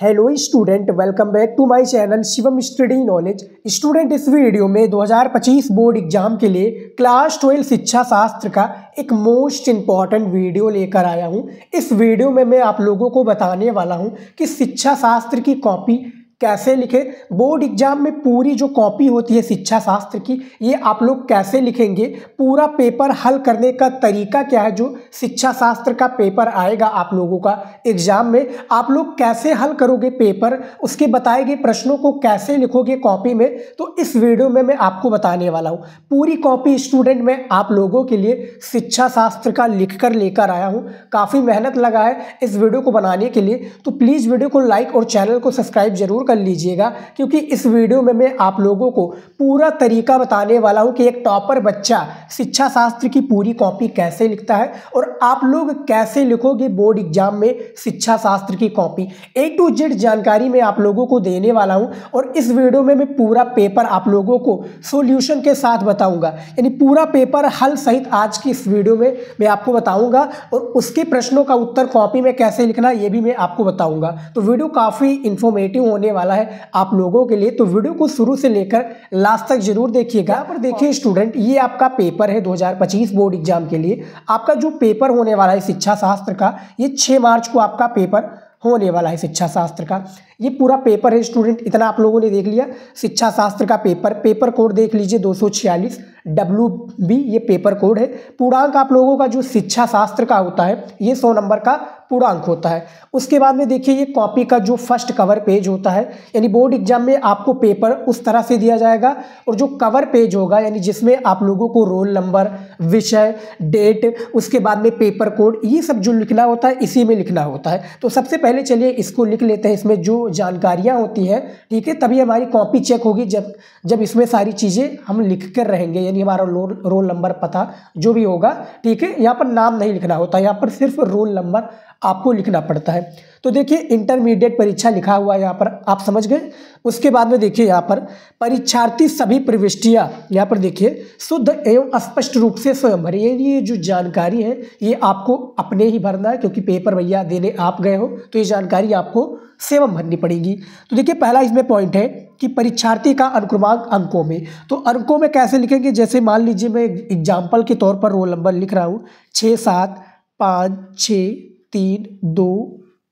Hello student, welcome back to my channel Shivam study knowledge. Student, इस video में 2025 board exam के लिए class 12 शिक्षा शास्त्र का एक मोस्ट इम्पॉर्टेंट वीडियो लेकर आया हूं। इस वीडियो में मैं आप लोगों को बताने वाला हूं कि शिक्षा शास्त्र की कॉपी कैसे लिखें। बोर्ड एग्जाम में पूरी जो कॉपी होती है शिक्षा शास्त्र की, ये आप लोग कैसे लिखेंगे, पूरा पेपर हल करने का तरीका क्या है। जो शिक्षा शास्त्र का पेपर आएगा आप लोगों का एग्जाम में, आप लोग कैसे हल करोगे पेपर, उसके बताए गए प्रश्नों को कैसे लिखोगे कॉपी में, तो इस वीडियो में मैं आपको बताने वाला हूँ। पूरी कॉपी स्टूडेंट मैं आप लोगों के लिए शिक्षा शास्त्र का लिख कर लेकर आया हूँ। काफ़ी मेहनत लगा है इस वीडियो को बनाने के लिए, तो प्लीज़ वीडियो को लाइक और चैनल को सब्सक्राइब जरूर कर लीजिएगा, क्योंकि इस वीडियो में मैं आप लोगों को पूरा तरीका बताने वाला हूं कि एक टॉपर बच्चा शिक्षा शास्त्र की पूरी कॉपी कैसे लिखता है और आप लोग कैसे लिखोगे बोर्ड एग्जाम में शिक्षा शास्त्र की कॉपी। A to Z जानकारी मैं आप लोगों को देने वाला हूं और इस वीडियो में मैं पूरा पेपर आप लोगों को सॉल्यूशन के साथ बताऊंगा, यानी पूरा पेपर हल सहित आज की इस वीडियो में मैं आपको बताऊंगा और उसके प्रश्नों का उत्तर कॉपी में कैसे लिखना ये भी मैं आपको बताऊंगा। तो वीडियो काफ़ी इंफॉर्मेटिव होने वाला है आप लोगों के लिए, तो वीडियो को शुरू से लेकर लास्ट तक जरूर देखिएगा। यहाँ पर देखिए स्टूडेंट, ये आपका पेपर है 2025 बोर्ड एग्जाम के लिए। आपका जो पेपर होने वाला है शिक्षा शास्त्र का, ये 6 मार्च को आपका पेपर होने वाला है शिक्षा शास्त्र का। ये पूरा पेपर है स्टूडेंट, इतना आप लोगों ने देख लिया। शिक्षा शास्त्र का पेपर कोड देख लीजिए 246 WB ये पेपर कोड है। पूर्णांक आप लोगों का जो शिक्षा शास्त्र का होता है ये 100 नंबर का पूर्णांक होता है। उसके बाद में देखिए ये कॉपी का जो फर्स्ट कवर पेज होता है, यानी बोर्ड एग्जाम में आपको पेपर उस तरह से दिया जाएगा और जो कवर पेज होगा यानी जिसमें आप लोगों को रोल नंबर, विषय, डेट, उसके बाद में पेपर कोड, ये सब जो लिखना होता है इसी में लिखना होता है। तो सबसे पहले चलिए इसको लिख लेते हैं, इसमें जो जानकारियां होती हैं, ठीक है, तभी हमारी कॉपी चेक होगी जब इसमें सारी चीज़ें हम लिख कर रहेंगे, यानी हमारा रोल नंबर, पता जो भी होगा, ठीक है। यहाँ पर नाम नहीं लिखना होता, यहाँ पर सिर्फ रोल नंबर आपको लिखना पड़ता है। तो देखिए इंटरमीडिएट परीक्षा लिखा हुआ है यहाँ पर, आप समझ गए। उसके बाद में देखिए यहाँ पर परीक्षार्थी सभी प्रविष्टियाँ यहाँ पर देखिए शुद्ध एवं स्पष्ट रूप से स्वयं भरे। ये जो जानकारी है ये आपको अपने ही भरना है, क्योंकि पेपर भैया देने आप गए हो तो ये जानकारी आपको स्वयं भरनी पड़ेगी। तो देखिए पहला इसमें पॉइंट है कि परीक्षार्थी का अनुक्रमांक अंकों में। तो अंकों में कैसे लिखेंगे, जैसे मान लीजिए मैं एग्जाम्पल के तौर पर रोल नंबर लिख रहा हूँ 6 7 5 6 3 2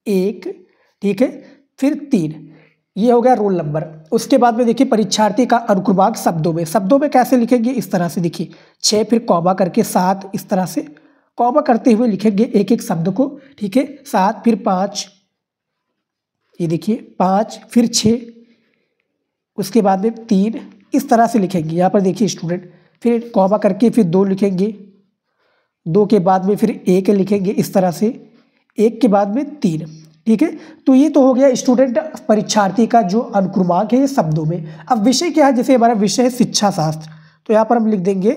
1, ठीक है, फिर 3, ये हो गया रोल नंबर। उसके बाद में देखिए परीक्षार्थी का अनुक्रमांक शब्दों में कैसे लिखेंगे, इस तरह से देखिए 6 फिर कॉमा करके 7, इस तरह से कॉमा करते हुए लिखेंगे एक एक शब्द को, ठीक है। 7 फिर 5, ये देखिए 5 फिर 6, उसके बाद में 3, इस तरह से लिखेंगे। यहाँ पर देखिए स्टूडेंट, फिर कॉमा करके फिर 2 लिखेंगे, 2 के बाद में फिर 1 लिखेंगे, इस तरह से 1 के बाद में 3, ठीक है। तो ये तो हो गया स्टूडेंट परीक्षार्थी का जो अनुक्रमांक है ये शब्दों में। अब विषय क्या है, जैसे हमारा विषय है शिक्षा शास्त्र, तो यहाँ पर हम लिख देंगे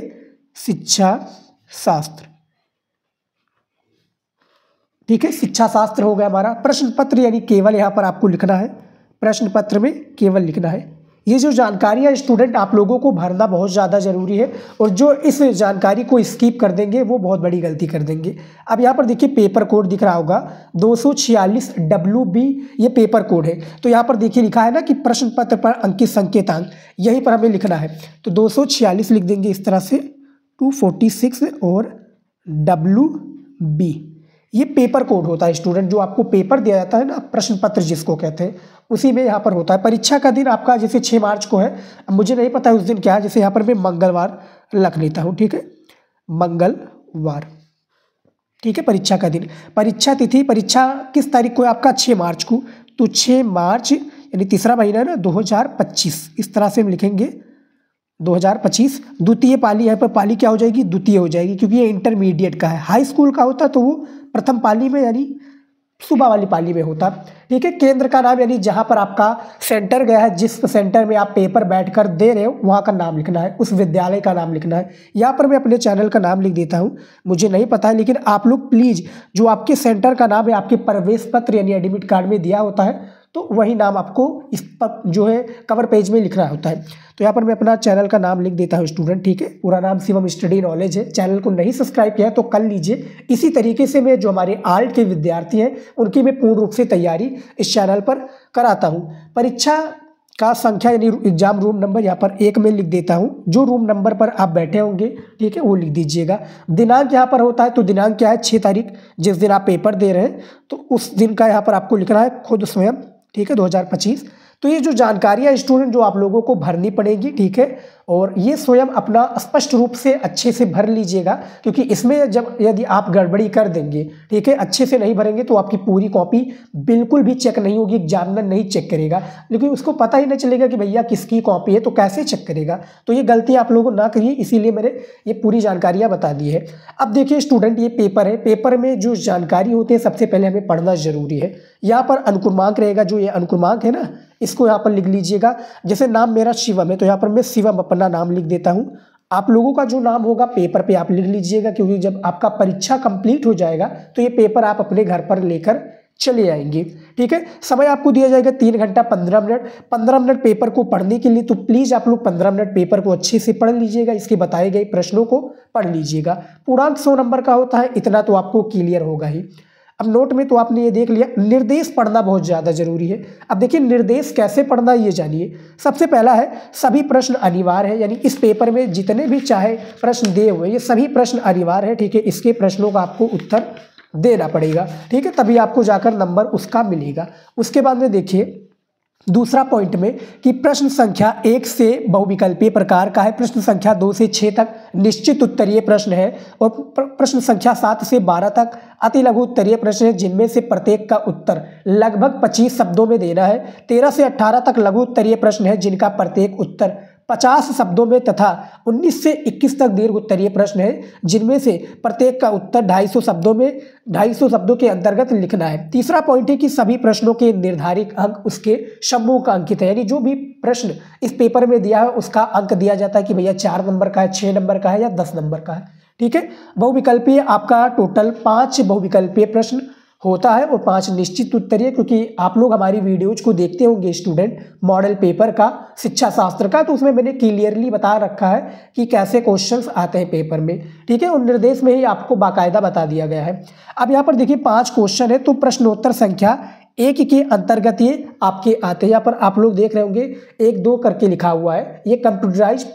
शिक्षा शास्त्र, ठीक है। शिक्षा शास्त्र हो गया हमारा। प्रश्न पत्र यानी केवल यहाँ पर आपको लिखना है, प्रश्न पत्र में केवल लिखना है। ये जो जानकारी है स्टूडेंट आप लोगों को भरना बहुत ज़्यादा ज़रूरी है, और जो इस जानकारी को स्किप कर देंगे वो बहुत बड़ी गलती कर देंगे। अब यहाँ पर देखिए पेपर कोड दिख रहा होगा 246 WB ये पेपर कोड है। तो यहाँ पर देखिए लिखा है ना कि प्रश्न पत्र पर अंकित संकेतांक, यहीं पर हमें लिखना है। तो 246 लिख देंगे इस तरह से, 246 और WB ये पेपर कोड होता है स्टूडेंट, जो आपको पेपर दिया जाता है ना, प्रश्न पत्र जिसको कहते हैं, उसी में यहाँ पर होता है। परीक्षा का दिन आपका जैसे 6 मार्च को है, अब मुझे नहीं पता है उस दिन क्या है, जैसे यहाँ पर मैं मंगलवार रख लेता हूँ, ठीक है, मंगलवार, ठीक है। परीक्षा का दिन, परीक्षा तिथि, परीक्षा किस तारीख को है आपका, 6 मार्च को, तो 6 मार्च यानी तीसरा महीना है ना, 2025, इस तरह से हम लिखेंगे 2025। द्वितीय पाली, यहाँ पर पाली क्या हो जाएगी, द्वितीय हो जाएगी, क्योंकि ये इंटरमीडिएट का है। हाई स्कूल का होता तो वो प्रथम पाली में यानी सुबह वाली पाली में होता, ठीक है। केंद्र का नाम यानी जहाँ पर आपका सेंटर गया है, जिस सेंटर में आप पेपर बैठकर दे रहे हो वहाँ का नाम लिखना है, उस विद्यालय का नाम लिखना है। यहाँ पर मैं अपने चैनल का नाम लिख देता हूँ, मुझे नहीं पता है, लेकिन आप लोग प्लीज़ जो आपके सेंटर का नाम है आपके प्रवेश पत्र यानी एडमिट कार्ड में दिया होता है, तो वही नाम आपको इस पर जो है कवर पेज में लिखना होता है। तो यहाँ पर मैं अपना चैनल का नाम लिख देता हूँ स्टूडेंट, ठीक है। पूरा नाम शिवम स्टडी नॉलेज है। चैनल को नहीं सब्सक्राइब किया है तो कर लीजिए। इसी तरीके से मैं जो हमारे आर्ट के विद्यार्थी हैं उनकी मैं पूर्ण रूप से तैयारी इस चैनल पर कराता हूँ। परीक्षा का संख्या यानी एग्जाम रूम नंबर यहाँ पर 1 में लिख देता हूँ। जो रूम नंबर पर आप बैठे होंगे, ठीक है, वो लिख दीजिएगा। दिनांक यहाँ पर होता है, तो दिनांक क्या है, 6 तारीख, जिस दिन आप पेपर दे रहे हैं तो उस दिन का यहाँ पर आपको लिखना है खुद स्वयं, ठीक है, 2025। तो ये जो जानकारियाँ स्टूडेंट जो आप लोगों को भरनी पड़ेगी, ठीक है, और ये स्वयं अपना स्पष्ट रूप से अच्छे से भर लीजिएगा, क्योंकि इसमें जब यदि आप गड़बड़ी कर देंगे, ठीक है, अच्छे से नहीं भरेंगे तो आपकी पूरी कॉपी बिल्कुल भी चेक नहीं होगी, एग्जामिनर नहीं चेक करेगा, लेकिन उसको पता ही नहीं चलेगा कि भैया किसकी कॉपी है, तो कैसे चेक करेगा। तो ये गलती आप लोगों ना करिए, इसीलिए मैंने ये पूरी जानकारियाँ बता दी है। अब देखिए स्टूडेंट, ये पेपर है, पेपर में जो जानकारी होती है सबसे पहले हमें पढ़ना जरूरी है। यहाँ पर अनुक्रमांक रहेगा, जो ये अनुक्रमांक है ना, इसको यहाँ पर लिख लीजिएगा। जैसे नाम मेरा शिवम है तो यहाँ पर मैं शिवम अपना नाम लिख देता हूँ। आप लोगों का जो नाम होगा पेपर पे आप लिख लीजिएगा, क्योंकि जब आपका परीक्षा कंप्लीट हो जाएगा तो ये पेपर आप अपने घर पर लेकर चले आएंगे, ठीक है। समय आपको दिया जाएगा 3 घंटा 15 मिनट। 15 मिनट पेपर को पढ़ने के लिए, तो प्लीज़ आप लोग 15 मिनट पेपर को अच्छे से पढ़ लीजिएगा। इसके बताए गए प्रश्नों को पढ़ लीजिएगा। पूर्णांक 100 नंबर का होता है, इतना तो आपको क्लियर होगा ही। अब नोट में तो आपने ये देख लिया, निर्देश पढ़ना बहुत ज़्यादा जरूरी है। अब देखिए निर्देश कैसे पढ़ना ये जानिए। सबसे पहला है सभी प्रश्न अनिवार्य है, यानी इस पेपर में जितने भी चाहे प्रश्न दिए हुए ये सभी प्रश्न अनिवार्य है, ठीक है। इसके प्रश्नों का आपको उत्तर देना पड़ेगा, ठीक है, तभी आपको जाकर नंबर उसका मिलेगा। उसके बाद में देखिए दूसरा पॉइंट में कि प्रश्न संख्या 1 से बहुविकल्पीय प्रकार का है, प्रश्न संख्या 2 से 6 तक निश्चित उत्तरीय प्रश्न है, और प्रश्न संख्या 7 से 12 तक अति लघु उत्तरीय प्रश्न है, जिनमें से प्रत्येक का उत्तर लगभग 25 शब्दों में देना है। 13 से 18 तक लघु उत्तरीय प्रश्न है, जिनका प्रत्येक उत्तर 50 शब्दों में, तथा 19 से 21 तक दीर्घ उत्तरीय प्रश्न है, जिनमें से प्रत्येक का उत्तर 250 शब्दों में 250 शब्दों के अंतर्गत लिखना है। तीसरा पॉइंट है कि सभी प्रश्नों के निर्धारित अंक उसके समूह का अंकित है, यानी जो भी प्रश्न इस पेपर में दिया है उसका अंक दिया जाता है कि भैया 4 नंबर का है, 6 नंबर का है या 10 नंबर का है, ठीक है। बहुविकल्पीय आपका टोटल 5 बहुविकल्पीय प्रश्न होता है और 5 निश्चित उत्तरीय, क्योंकि आप लोग हमारी वीडियोज को देखते होंगे स्टूडेंट मॉडल पेपर का, शिक्षा शास्त्र का, तो उसमें मैंने क्लियरली बता रखा है कि कैसे क्वेश्चंस आते हैं पेपर में, ठीक है। और निर्देश में ही आपको बाकायदा बता दिया गया है। अब यहाँ पर देखिए 5 क्वेश्चन है, तो प्रश्नोत्तर संख्या 1 के अंतर्गत ये आपके आते हैं। यहाँ पर आप लोग देख रहे होंगे 1-2 करके लिखा हुआ है, ये कंप्यूटराइज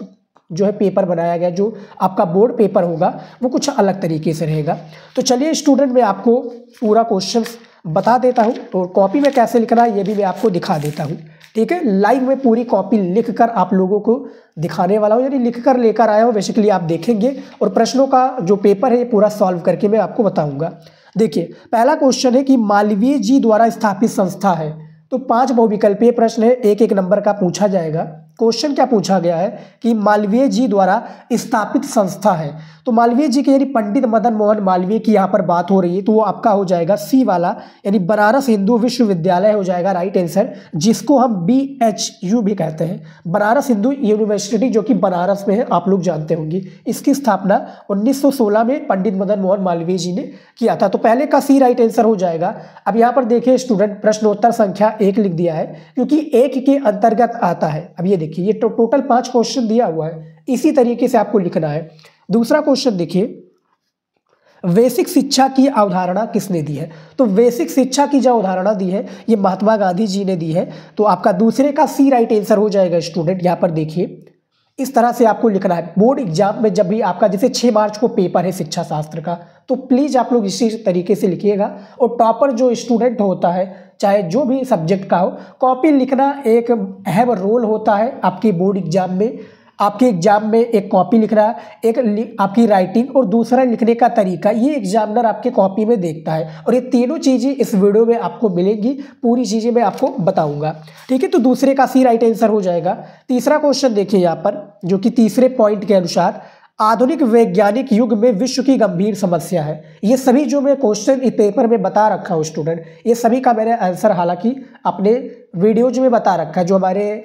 जो है पेपर बनाया गया। जो आपका बोर्ड पेपर होगा वो कुछ अलग तरीके से रहेगा। तो चलिए स्टूडेंट, मैं आपको पूरा क्वेश्चन बता देता हूँ और कॉपी में कैसे लिखना है ये भी मैं आपको दिखा देता हूँ, ठीक है। लाइव में पूरी कॉपी लिख कर आप लोगों को दिखाने वाला हूँ, यानी लिख कर लेकर आया हूँ। बेसिकली आप देखेंगे और प्रश्नों का जो पेपर है ये पूरा सॉल्व करके मैं आपको बताऊँगा। देखिए पहला क्वेश्चन है कि मालवीय जी द्वारा स्थापित संस्था है, तो 5 बहुविकल्पीय प्रश्न है, 1-1 नंबर का पूछा जाएगा। क्वेश्चन क्या पूछा गया है कि मालवीय जी द्वारा स्थापित संस्था है, तो मालवीय जी के यानी पंडित मदन मोहन मालवीय की यहाँ पर बात हो रही है, तो वो आपका हो जाएगा सी वाला, यानी बनारस हिंदू विश्वविद्यालय हो जाएगा राइट आंसर, जिसको हम BHU भी कहते हैं, बनारस हिंदू यूनिवर्सिटी, जो कि बनारस में है, आप लोग जानते होंगे। इसकी स्थापना 1916 में पंडित मदन मोहन मालवीय जी ने किया था, तो पहले का सी राइट आंसर हो जाएगा। अब यहाँ पर देखिए स्टूडेंट, प्रश्नोत्तर संख्या 1 लिख दिया है, क्योंकि 1 के अंतर्गत आता है। अब ये देखिए ये टोटल 5 क्वेश्चन दिया हुआ है, इसी तरीके से आपको लिखना है। दूसरा क्वेश्चन देखिए, बेसिक शिक्षा की अवधारणा किसने दी है, तो बेसिक शिक्षा की जो अवधारणा दी है ये महात्मा गांधी जी ने दी है, तो आपका दूसरे का सी राइट आंसर हो जाएगा स्टूडेंट। यहाँ पर देखिए इस तरह से आपको लिखना है। बोर्ड एग्जाम में जब भी आपका जैसे 6 मार्च को पेपर है शिक्षा शास्त्र का, तो प्लीज़ आप लोग इसी तरीके से लिखिएगा। और टॉपर जो स्टूडेंट होता है, चाहे जो भी सब्जेक्ट का हो, कॉपी लिखना एक अहम रोल होता है आपके बोर्ड एग्जाम में। आपके एग्जाम में एक कॉपी लिख रहा है, एक आपकी राइटिंग और दूसरा लिखने का तरीका, ये एग्जामिनर आपके कॉपी में देखता है। और ये तीनों चीज़ें इस वीडियो में आपको मिलेंगी, पूरी चीज़ें मैं आपको बताऊंगा, ठीक है। तो दूसरे का सी राइट आंसर हो जाएगा। तीसरा क्वेश्चन देखिए यहाँ पर, जो कि तीसरे पॉइंट के अनुसार आधुनिक वैज्ञानिक युग में विश्व की गंभीर समस्या है। ये सभी जो मैं क्वेश्चन इस पेपर में बता रखा हूँ स्टूडेंट, ये सभी का मैंने आंसर हालांकि अपने वीडियोज में बता रखा है, जो हमारे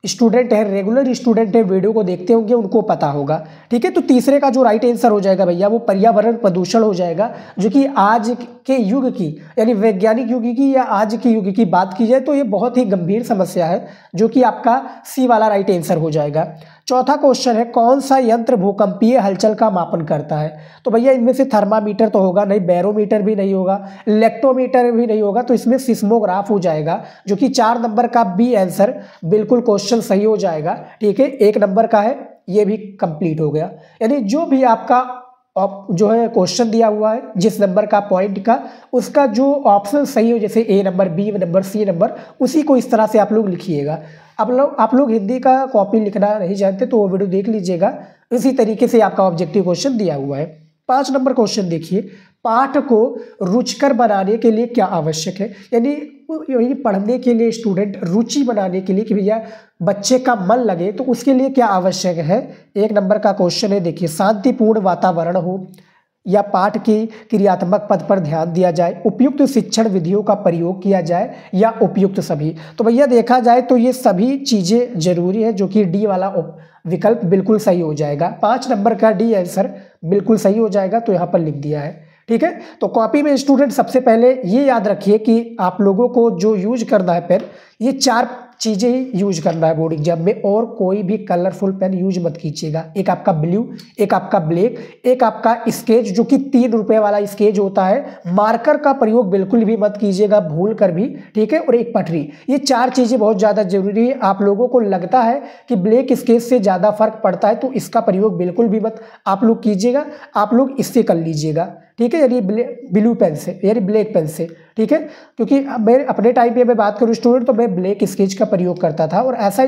स्टूडेंट है, रेगुलर स्टूडेंट है, वीडियो को देखते होंगे, उनको पता होगा। ठीक है, तो तीसरे का जो राइट आंसर हो जाएगा भैया वो पर्यावरण प्रदूषण हो जाएगा, जो कि आज के युग की यानी वैज्ञानिक युग की या आज के युग की बात की जाए तो ये बहुत ही गंभीर समस्या है, जो कि आपका सी वाला राइट आंसर हो जाएगा। चौथा क्वेश्चन है, कौन सा यंत्र भूकंपीय हलचल का मापन करता है? तो भैया इनमें से थर्मामीटर तो होगा नहीं, बैरोमीटर भी नहीं होगा, इलेक्ट्रोमीटर भी नहीं होगा, तो इसमें सिस्मोग्राफ हो जाएगा, जो कि 4 नंबर का बी आंसर बिल्कुल क्वेश्चन सही हो जाएगा। ठीक है, 1 नंबर का है, ये भी कंप्लीट हो गया। यानी जो भी आपका जो है क्वेश्चन दिया हुआ है जिस नंबर का पॉइंट का, उसका जो ऑप्शन सही हो, जैसे A number, B number, C number, उसी को इस तरह से आप लोग लिखिएगा। आप लोग हिंदी का कॉपी लिखना नहीं जानते तो वो वीडियो देख लीजिएगा, इसी तरीके से आपका ऑब्जेक्टिव क्वेश्चन दिया हुआ है। 5 नंबर क्वेश्चन देखिए, पाठ को रुचिकर बनाने के लिए क्या आवश्यक है? यानी पढ़ने के लिए, स्टूडेंट रुचि बनाने के लिए कि भैया बच्चे का मन लगे, तो उसके लिए क्या आवश्यक है? 1 नंबर का क्वेश्चन है, देखिए, शांतिपूर्ण वातावरण हो, या पाठ की क्रियात्मक पद पर ध्यान दिया जाए, उपयुक्त शिक्षण विधियों का प्रयोग किया जाए, या उपयुक्त सभी। तो भैया देखा जाए तो ये सभी चीज़ें जरूरी है, जो कि डी वाला विकल्प बिल्कुल सही हो जाएगा। 5 नंबर का डी आंसर बिल्कुल सही हो जाएगा, तो यहाँ पर लिख दिया है। ठीक है, तो कॉपी में स्टूडेंट सबसे पहले ये याद रखिए कि आप लोगों को जो यूज करना है पेन, ये 4 चीज़ें ही यूज करना है बोर्ड एग्जाम में, और कोई भी कलरफुल पेन यूज मत कीजिएगा। एक आपका ब्लू, एक आपका ब्लैक, एक आपका स्केच जो कि 3 रुपये वाला स्केच होता है, मार्कर का प्रयोग बिल्कुल भी मत कीजिएगा भूल कर भी। ठीक है, और एक पटरी, ये 4 चीज़ें बहुत ज़्यादा जरूरी है। आप लोगों को लगता है कि ब्लैक स्केच से ज़्यादा फर्क पड़ता है, तो इसका प्रयोग बिल्कुल भी मत आप लोग कीजिएगा, आप लोग इससे कर लीजिएगा। ठीक है, यानी ब्लू पेन से, यानी ब्लैक पेन से। ठीक है, क्योंकि मैं अपने टाइम पे मैं बात करूँ स्टूडेंट, तो मैं ब्लैक स्केच का प्रयोग करता था, और ऐसा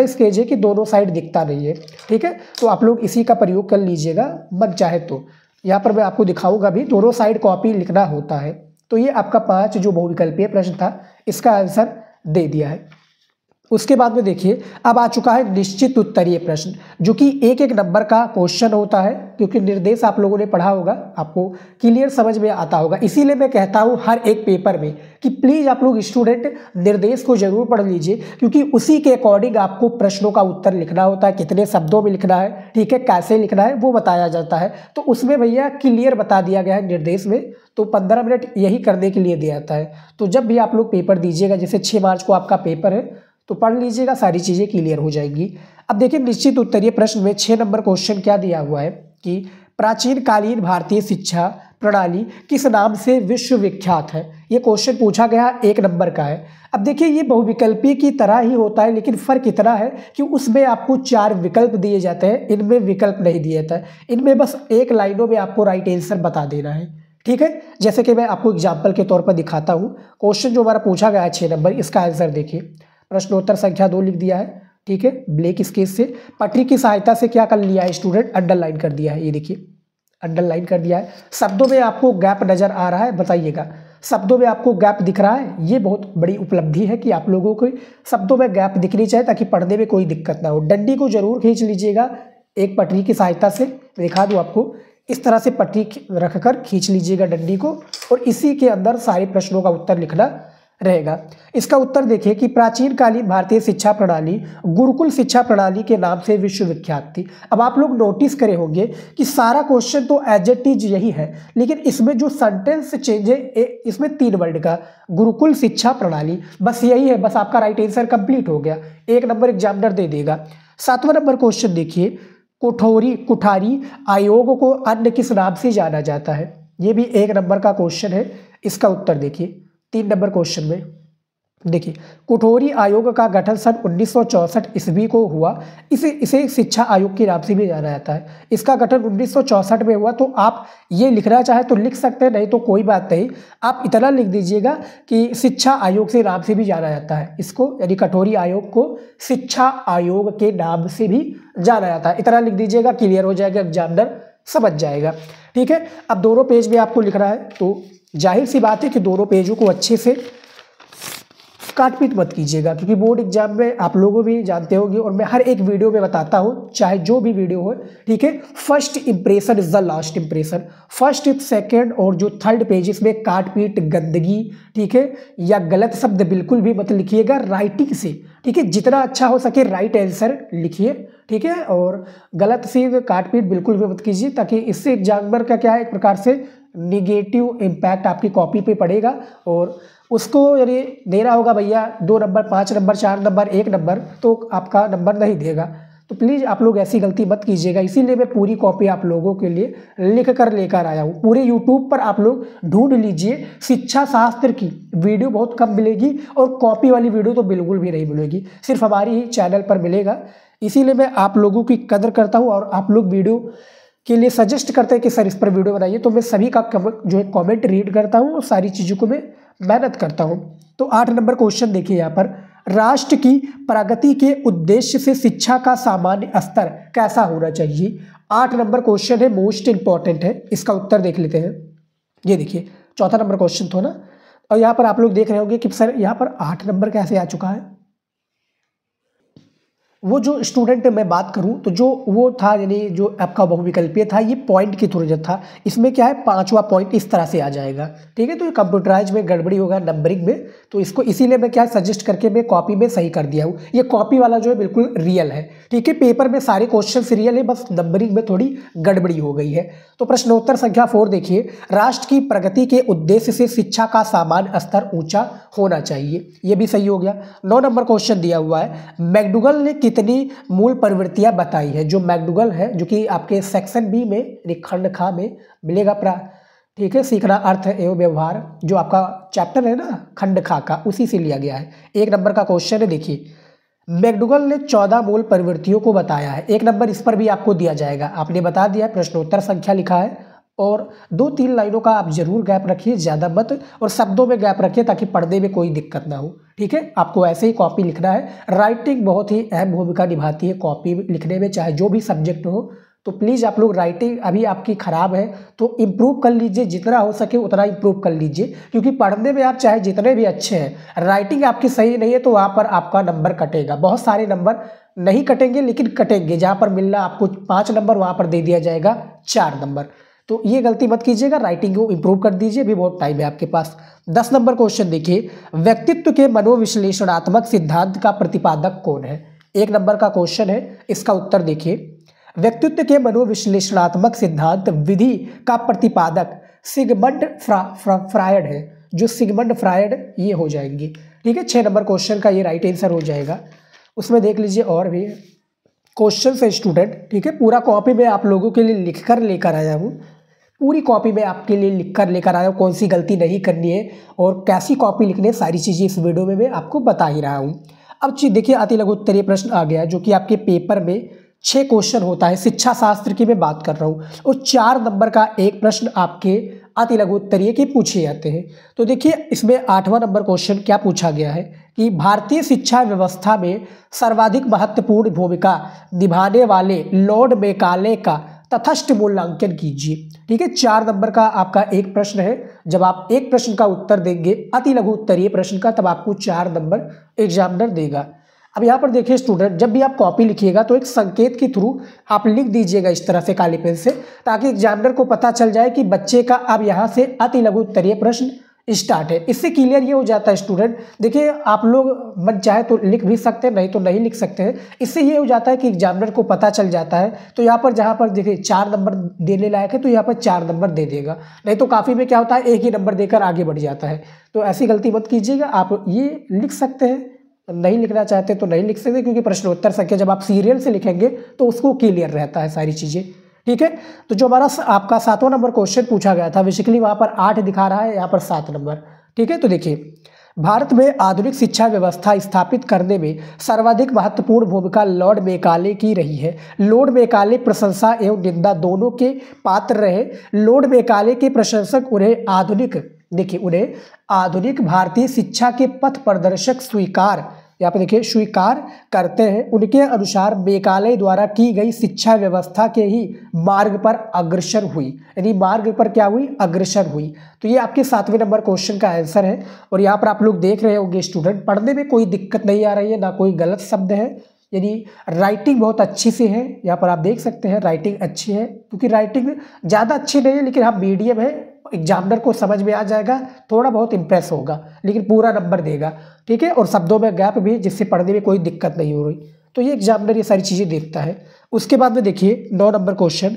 स्केच है कि दोनों साइड दिखता नहीं है। ठीक है, तो आप लोग इसी का प्रयोग कर लीजिएगा मन चाहे तो। यहाँ पर मैं आपको दिखाऊंगा भी, दोनों साइड कॉपी लिखना होता है। तो ये आपका 5 जो बहुविकल्पीय प्रश्न था, इसका आंसर दे दिया है। उसके बाद में देखिए, अब आ चुका है निश्चित उत्तरीय प्रश्न, जो कि 1-1 नंबर का क्वेश्चन होता है, क्योंकि निर्देश आप लोगों ने पढ़ा होगा, आपको क्लियर समझ में आता होगा। इसीलिए मैं कहता हूं हर एक पेपर में कि प्लीज़ आप लोग स्टूडेंट निर्देश को जरूर पढ़ लीजिए, क्योंकि उसी के अकॉर्डिंग आपको प्रश्नों का उत्तर लिखना होता है, कितने शब्दों में लिखना है, ठीक है, कैसे लिखना है, वो बताया जाता है। तो उसमें भैया क्लियर बता दिया गया है निर्देश में, तो 15 मिनट यही करने के लिए दिया जाता है। तो जब भी आप लोग पेपर दीजिएगा, जैसे 6 मार्च को आपका पेपर है, तो पढ़ लीजिएगा, सारी चीज़ें क्लियर हो जाएंगी। अब देखिए, निश्चित उत्तरीय प्रश्न में 6 नंबर क्वेश्चन क्या दिया हुआ है कि प्राचीन कालीन भारतीय शिक्षा प्रणाली किस नाम से विश्वविख्यात है? ये क्वेश्चन पूछा गया, 1 नंबर का है। अब देखिए, ये बहुविकल्पीय की तरह ही होता है, लेकिन फ़र्क इतना है कि उसमें आपको 4 विकल्प दिए जाते हैं, इनमें विकल्प नहीं दिया जाता है। इनमें बस 1 लाइनों में आपको राइट आंसर बता देना है। ठीक है, जैसे कि मैं आपको एग्जाम्पल के तौर पर दिखाता हूँ। क्वेश्चन जो हमारा पूछा गया है 6 नंबर, इसका आंसर देखिए, प्रश्नोत्तर संख्या 2 लिख दिया है। ठीक है, ब्लैक स्केच से पटरी की सहायता से क्या कर लिया है स्टूडेंट, अंडरलाइन कर दिया है। ये देखिए, अंडरलाइन कर दिया है। शब्दों में आपको गैप नजर आ रहा है, बताइएगा, शब्दों में आपको गैप दिख रहा है? ये बहुत बड़ी उपलब्धि है कि आप लोगों को शब्दों में गैप दिखनी चाहिए, ताकि पढ़ने में कोई दिक्कत ना हो। डंडी को जरूर खींच लीजिएगा एक पटरी की सहायता से, दिखा दूँ आपको, इस तरह से पटरी रखकर खींच लीजिएगा डंडी को, और इसी के अंदर सारे प्रश्नों का उत्तर लिखना रहेगा। इसका उत्तर देखिए कि प्राचीन कालीन भारतीय शिक्षा प्रणाली गुरुकुल शिक्षा प्रणाली के नाम से विश्वविख्यात थी। अब आप लोग नोटिस करे होंगे कि सारा क्वेश्चन तो एज इट इज यही है, लेकिन इसमें जो सेंटेंस चेंज है, इसमें 3 वर्ड का, गुरुकुल शिक्षा प्रणाली, बस यही है, बस आपका राइट आंसर कंप्लीट हो गया, 1 नंबर एग्जामिनर दे देगा। 7वां नंबर क्वेश्चन देखिए, कुठारी आयोग को अन्य किस नाम से जाना जाता है? ये भी 1 नंबर का क्वेश्चन है। इसका उत्तर देखिए 3 नंबर क्वेश्चन में, देखिए, कुठोरी आयोग का गठन सन 1964 ईस्वी को हुआ। इसे शिक्षा आयोग के नाम से भी जाना जाता है। इसका गठन 1964 में हुआ। तो आप ये लिखना चाहे तो लिख सकते हैं, नहीं तो कोई बात नहीं, आप इतना लिख दीजिएगा कि शिक्षा आयोग से नाम से भी जाना जाता है इसको, यानी कठोरी आयोग को शिक्षा आयोग के नाम से भी जाना जाता है। इतना लिख दीजिएगा, क्लियर हो जाएगा, एग्जामिनर समझ जाएगा। ठीक है, अब दोनों पेज में आपको लिखना है, तो जाहिर सी बात है कि दोनों पेजों को अच्छे से काट पीट मत कीजिएगा, क्योंकि बोर्ड एग्जाम में आप लोगों भी जानते होंगे, और मैं हर एक वीडियो में बताता हूँ, चाहे जो भी वीडियो हो। ठीक है, first impression is the last impression. First, second और जो 3rd पेज, इसमें काट पीट, गंदगी, ठीक है, या गलत शब्द बिल्कुल भी मत लिखिएगा। राइटिंग से ठीक है, जितना अच्छा हो सके राइट आंसर लिखिए, ठीक है, और गलत सी काट पीट बिल्कुल भी मत कीजिए, ताकि इससे एग्जामिनर का क्या है, एक प्रकार से निगेटिव इम्पैक्ट आपकी कॉपी पे पड़ेगा और उसको यदि देना होगा भैया 2 नंबर 5 नंबर 4 नंबर 1 नंबर, तो आपका नंबर नहीं देगा। तो प्लीज़ आप लोग ऐसी गलती मत कीजिएगा, इसीलिए मैं पूरी कॉपी आप लोगों के लिए लिख कर लेकर आया हूँ। पूरे यूट्यूब पर आप लोग ढूंढ लीजिए, शिक्षा शास्त्र की वीडियो बहुत कम मिलेगी और कॉपी वाली वीडियो तो बिल्कुल भी नहीं मिलेगी, सिर्फ हमारी ही चैनल पर मिलेगा। इसीलिए मैं आप लोगों की कदर करता हूँ और आप लोग वीडियो के लिए सजेस्ट करते हैं कि सर इस पर वीडियो बनाइए, तो मैं सभी का जो है कमेंट रीड करता हूँ और सारी चीज़ों को मैं मेहनत करता हूँ। तो 8 नंबर क्वेश्चन देखिए यहाँ पर, राष्ट्र की प्रगति के उद्देश्य से शिक्षा का सामान्य स्तर कैसा होना चाहिए। 8 नंबर क्वेश्चन है, मोस्ट इंपॉर्टेंट है, इसका उत्तर देख लेते हैं। ये देखिए चौथा नंबर क्वेश्चन था ना, और यहाँ पर आप लोग देख रहे होंगे कि सर यहाँ पर 8 नंबर कैसे आ चुका है। वो जो स्टूडेंट मैं बात करूं तो जो वो था, यानी जो आपका बहुविकल्पीय था, ये पॉइंट की थ्रू था, इसमें क्या है 5वां पॉइंट इस तरह से आ जाएगा, ठीक है। तो ये कंप्यूटराइज में गड़बड़ी होगा नंबरिंग में, तो इसको इसीलिए मैं क्या सजेस्ट करके मैं कॉपी में सही कर दिया हूँ। ये कॉपी वाला जो है बिल्कुल रियल है, ठीक है, पेपर में सारे क्वेश्चन रियल है, बस नंबरिंग में थोड़ी गड़बड़ी हो गई है। तो प्रश्नोत्तर संख्या 4 देखिए, राष्ट्र की प्रगति के उद्देश्य से शिक्षा का सामान्य स्तर ऊंचा होना चाहिए, ये भी सही हो गया। 9 नंबर क्वेश्चन दिया हुआ है, मैकडूगल ने कितनी मूल प्रवृत्तियां बताई है। जो मैकडूगल है, जो कि आपके सेक्शन बी में खंड खा में मिलेगा, ठीक है, सीखना अर्थ एवं व्यवहार, जो आपका चैप्टर है ना खंड खा का, उसी से लिया गया है। 1 नंबर का क्वेश्चन है, देखिए मैकडूगल ने 14 मूल प्रवृत्तियों को बताया है। 1 नंबर इस पर भी आपको दिया जाएगा, आपने बता दिया है, प्रश्नोत्तर संख्या लिखा है, और 2-3 लाइनों का आप जरूर गैप रखिए, ज़्यादा मत, और शब्दों में गैप रखिए ताकि पढ़ने में कोई दिक्कत ना हो, ठीक है। आपको ऐसे ही कॉपी लिखना है। राइटिंग बहुत ही अहम भूमिका निभाती है कॉपी लिखने में, चाहे जो भी सब्जेक्ट हो। तो प्लीज़ आप लोग, राइटिंग अभी आपकी ख़राब है तो इम्प्रूव कर लीजिए, जितना हो सके उतना इम्प्रूव कर लीजिए, क्योंकि पढ़ने में आप चाहे जितने भी अच्छे हैं, राइटिंग आपकी सही नहीं है तो वहाँ पर आपका नंबर कटेगा। बहुत सारे नंबर नहीं कटेंगे, लेकिन कटेंगे, जहाँ पर मिलना आपको 5 नंबर वहाँ पर दे दिया जाएगा 4 नंबर। तो ये गलती मत कीजिएगा, राइटिंग को इंप्रूव कर दीजिए, अभी बहुत टाइम है आपके पास। 10 नंबर क्वेश्चन देखिए, व्यक्तित्व के मनोविश्लेषणात्मक सिद्धांत का प्रतिपादक कौन है। 1 नंबर का क्वेश्चन है, इसका उत्तर देखिए, व्यक्तित्व के मनोविश्लेषणात्मक सिद्धांत विधि का प्रतिपादक सिगमंड फ्रायड है। जो सिगमंड फ्रायड ये हो जाएंगी, ठीक है। 6 नंबर क्वेश्चन का ये राइट आंसर हो जाएगा। उसमें देख लीजिए और भी क्वेश्चन है स्टूडेंट, ठीक है, पूरा कॉपी में आप लोगों के लिए लिख कर लेकर आया हूँ, पूरी कॉपी में आपके लिए लिख कर लेकर आया हूँ, कौन सी गलती नहीं करनी है और कैसी कॉपी लिखनी है, सारी चीज़ें इस वीडियो में मैं आपको बता ही रहा हूँ। अब देखिए अति लघु उत्तरीय प्रश्न आ गया, जो कि आपके पेपर में 6 क्वेश्चन होता है, शिक्षा शास्त्र की मैं बात कर रहा हूँ, और 4 नंबर का एक प्रश्न आपके अति लघु उत्तरीय के पूछे जाते हैं। तो देखिए इसमें 8वां नंबर क्वेश्चन क्या पूछा गया है कि भारतीय शिक्षा व्यवस्था में सर्वाधिक महत्वपूर्ण भूमिका निभाने वाले लॉर्ड मैकाले का तटस्थ मूल्यांकन कीजिए, ठीक है। 4 नंबर का आपका एक प्रश्न है, जब आप एक प्रश्न का उत्तर देंगे अति लघु उत्तरीय प्रश्न का, तब आपको 4 नंबर एग्जामिनर देगा। अब यहाँ पर देखिए स्टूडेंट, जब भी आप कॉपी लिखिएगा तो एक संकेत के थ्रू आप लिख दीजिएगा इस तरह से काली पेन से, ताकि एग्जामिनर को पता चल जाए कि बच्चे का अब यहाँ से अति लघु उत्तरीय प्रश्न स्टार्ट है। इससे क्लियर ये हो जाता है स्टूडेंट, देखिए आप लोग मन चाहे तो लिख भी सकते हैं, नहीं तो नहीं लिख सकते हैं। इससे ये हो जाता है कि एग्जामिनर को पता चल जाता है। तो यहाँ पर जहाँ पर देखिए 4 नंबर देने लायक है तो यहाँ पर 4 नंबर दे देगा, नहीं तो काफ़ी में क्या होता है एक ही नंबर देकर आगे बढ़ जाता है। तो ऐसी गलती मत कीजिएगा, आप ये लिख सकते हैं, नहीं लिखना चाहते तो नहीं लिख सकते, क्योंकि प्रश्नोत्तर संख्या जब आप सीरियल से लिखेंगे तो उसको क्लियर रहता है सारी चीज़ें, ठीक है। तो जो हमारा आपका 7वां नंबर क्वेश्चन पूछा गया था, बेसिकली वहाँ पर 8 दिखा रहा है, यहाँ पर 7 नंबर, ठीक है। तो देखिए, भारत में आधुनिक शिक्षा व्यवस्था स्थापित करने में सर्वाधिक महत्वपूर्ण भूमिका लॉर्ड मैकाले की रही है। लॉर्ड मैकाले प्रशंसा एवं निंदा दोनों के पात्र रहे। लॉर्ड मैकाले के प्रशंसक उन्हें आधुनिक भारतीय शिक्षा के पथ प्रदर्शक यहाँ पे देखिए स्वीकार करते हैं। उनके अनुसार मैकाले द्वारा की गई शिक्षा व्यवस्था के ही मार्ग पर अग्रसर हुई, यानी मार्ग पर क्या हुई, अग्रसर हुई। तो ये आपके 7वें नंबर क्वेश्चन का आंसर है। और यहाँ पर आप लोग देख रहे होंगे स्टूडेंट, पढ़ने में कोई दिक्कत नहीं आ रही है, ना कोई गलत शब्द है, यानी राइटिंग बहुत अच्छी से है। यहाँ पर आप देख सकते हैं राइटिंग अच्छी है, क्योंकि राइटिंग ज़्यादा अच्छी नहीं है लेकिन हाँ मीडियम है, एग्जामिनर को समझ में आ जाएगा, थोड़ा बहुत इंप्रेस होगा, लेकिन पूरा नंबर देगा, ठीक है। और शब्दों में गैप भी, जिससे पढ़ने में कोई दिक्कत नहीं हो रही, तो ये एग्जामिनर ये सारी चीज़ें देखता है। उसके बाद में देखिए 9 नंबर क्वेश्चन,